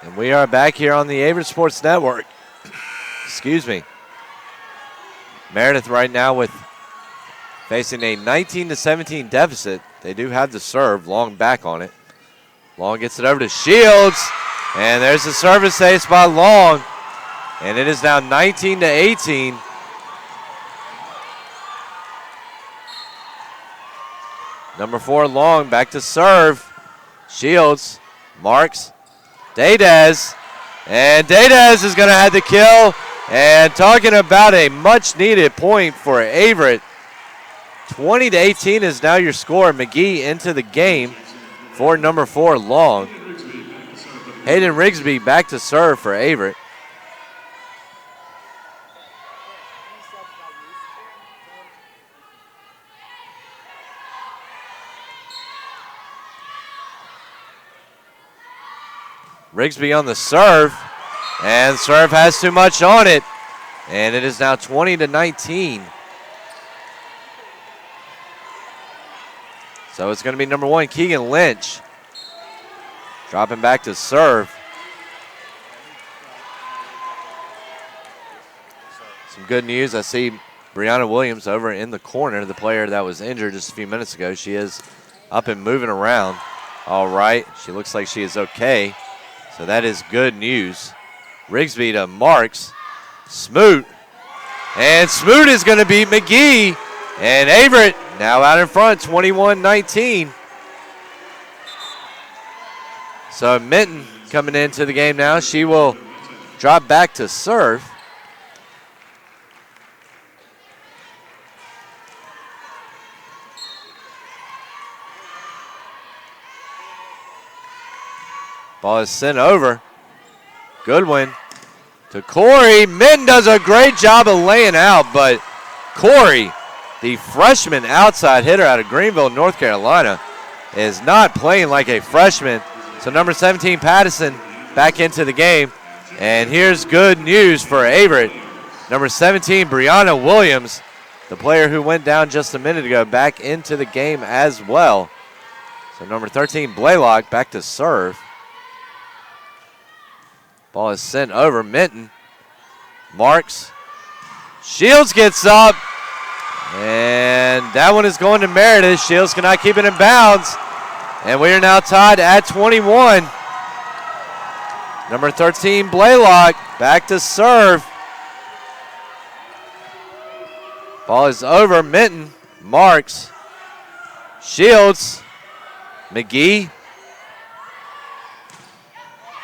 And we are back here on the Averett Sports Network. Excuse me. Meredith right now with facing a 19-17 deficit. They do have the serve. Long back on it. Long gets it over to Shields. And there's the service ace by Long. And it is now 19-18. Number 4, Long back to serve. Shields, Marks, Dadez, and Dadez is going to have the kill. And talking about a much-needed point for Averett. 20-18 is now your score. McGee into the game for number 4, Long. Hayden Rigsby back to serve for Averett. Rigsby on the serve, and serve has too much on it, and it is now 20-19. So it's going to be number 1, Keegan Lynch, dropping back to serve. Some good news. I see Brianna Williams over in the corner, the player that was injured just a few minutes ago. She is up and moving around. All right, she looks like she is okay. So that is good news. Rigsby to Marks. Smoot. And Smoot is going to beat McGee. And Averett now out in front, 21-19. So Minton coming into the game now. She will drop back to serve. Ball is sent over. Goodwin to Corey. Minton does a great job of laying out, but Corey, the freshman outside hitter out of Greenville, North Carolina, is not playing like a freshman. So number 17, Patterson, back into the game. And here's good news for Averett. Number 17, Brianna Williams, the player who went down just a minute ago, back into the game as well. So number 13, Blaylock, back to serve. Ball is sent over. Minton marks. Shields gets up. And that one is going to Meredith. Shields cannot keep it in bounds. And we are now tied at 21. Number 13, Blaylock, back to serve. Ball is over. Minton marks. Shields. McGee.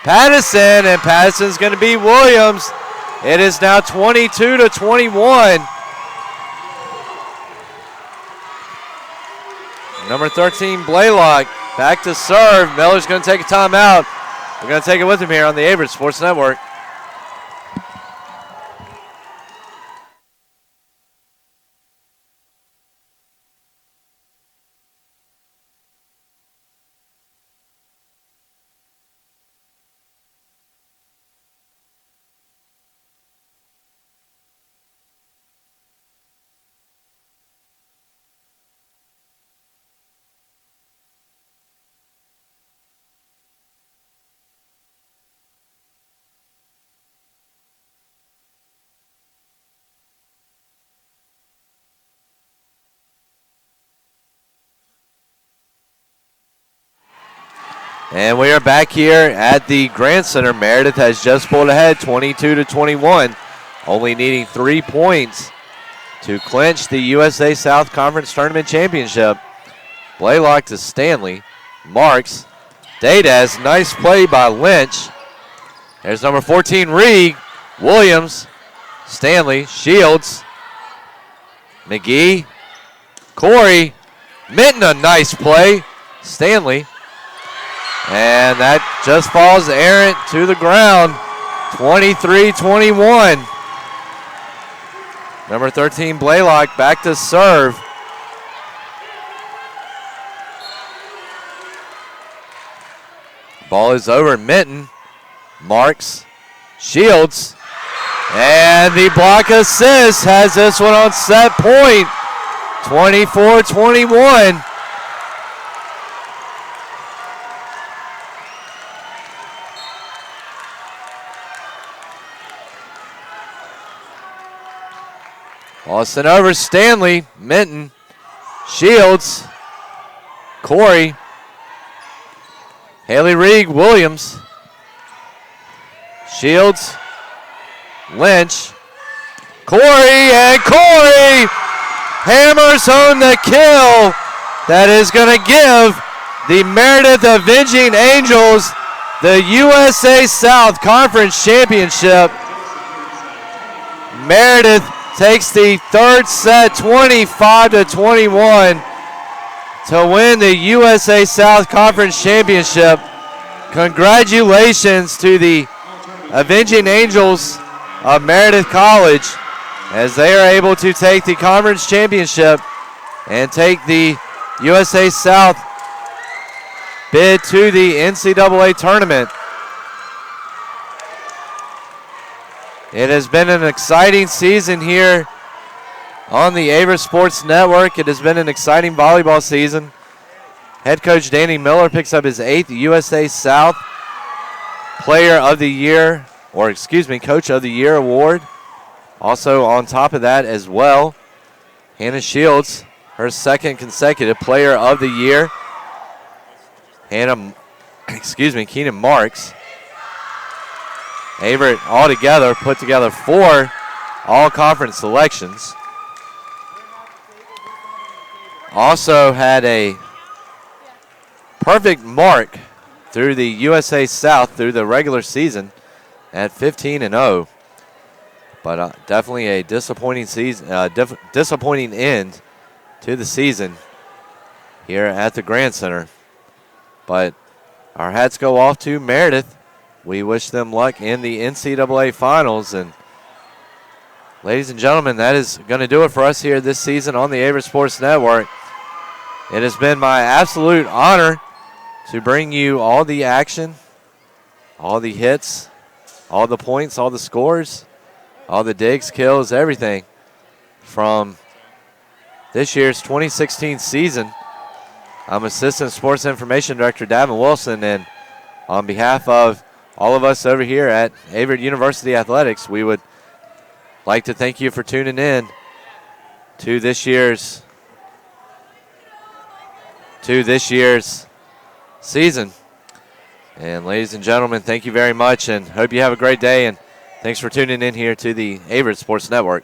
Patterson, and Patterson's going to beat Williams. It is now 22-21. Number 13, Blaylock, back to serve. Miller's going to take a timeout. We're going to take it with him here on the Averett Sports Network. And we are back here at the Grant Center. Meredith has just pulled ahead 22-21, only needing 3 points to clinch the USA South Conference Tournament Championship. Blaylock to Stanley. Marks. Dades. Nice play by Lynch. There's number 14, Reed. Williams. Stanley. Shields. McGee. Corey. Minton, a nice play. Stanley. And that just falls errant to the ground. 23-21. Number 13, Blaylock, back to serve. Ball is over. Minton marks. Shields. And the block assist has this one on set point. 24-21. Ball sent over. Stanley, Minton, Shields, Corey, Haley Reed, Williams, Shields, Lynch, Corey, and Corey hammers home the kill that is going to give the Meredith Avenging Angels the USA South Conference Championship. Meredith takes the third set 25-21 to win the USA South Conference Championship. Congratulations to the Avenging Angels of Meredith College as they are able to take the conference championship and take the USA South bid to the NCAA tournament. It has been an exciting season here on the Averett Sports Network. It has been an exciting volleyball season. Head coach Danny Miller picks up his 8th USA South Player of the Year, Coach of the Year award. Also on top of that as well, Hannah Shields, her 2nd consecutive Player of the Year. Keenan Marks. Averett altogether put together 4 all-conference selections. Also had a perfect mark through the USA South through the regular season at 15-0. But definitely a disappointing season, disappointing end to the season here at the Grand Center. But our hats go off to Meredith. We wish them luck in the NCAA Finals. And ladies and gentlemen, that is going to do it for us here this season on the Averett Sports Network. It has been my absolute honor to bring you all the action, all the hits, all the points, all the scores, all the digs, kills, everything from this year's 2016 season. I'm Assistant Sports Information Director Davin Wilson, and on behalf of all of us over here at Averett University Athletics, we would like to thank you for tuning in to this year's season. And ladies and gentlemen, thank you very much, and hope you have a great day, and thanks for tuning in here to the Averett Sports Network.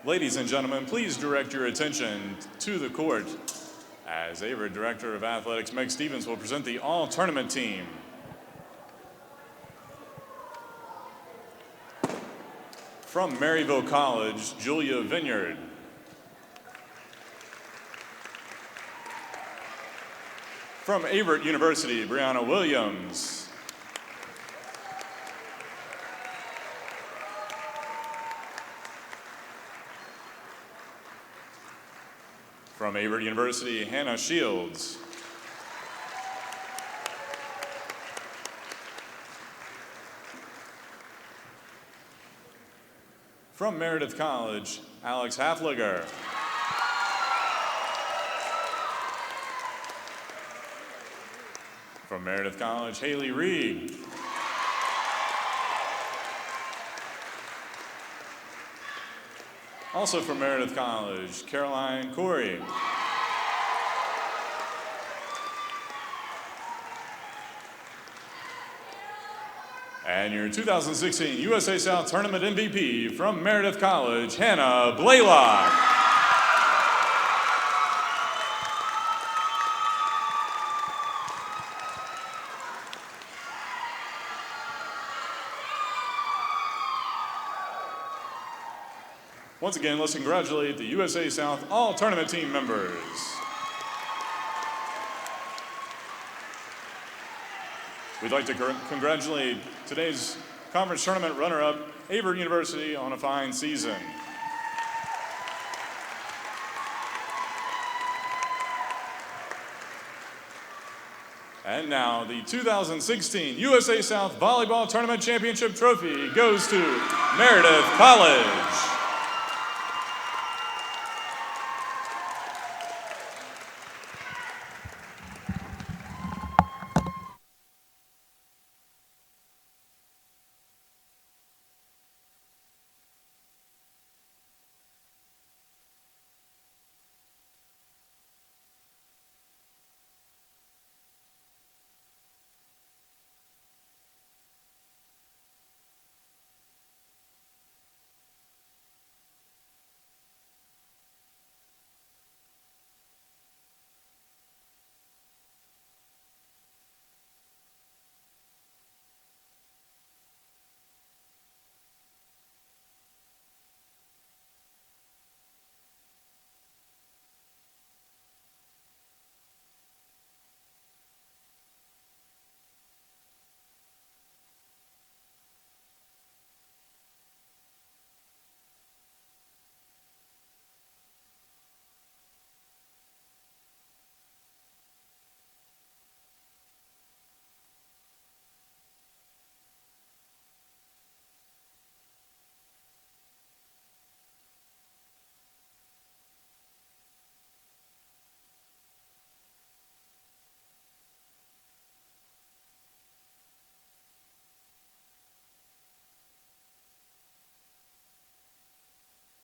Ladies and gentlemen, please direct your attention to the court as Averett Director of Athletics Meg Stevens will present the all-tournament team. From Maryville College, Julia Vineyard. From Averett University, Brianna Williams. From Averett University, Hannah Shields. From Meredith College, Alex Hafliger. From Meredith College, Haley Reed. Also from Meredith College, Caroline Corey. And your 2016 USA South Tournament MVP from Meredith College, Hannah Blaylock. Once again, let's congratulate the USA South all-tournament team members. We'd like to congratulate today's Conference Tournament runner-up, Averett University on a fine season. And now the 2016 USA South Volleyball Tournament Championship Trophy goes to Meredith College.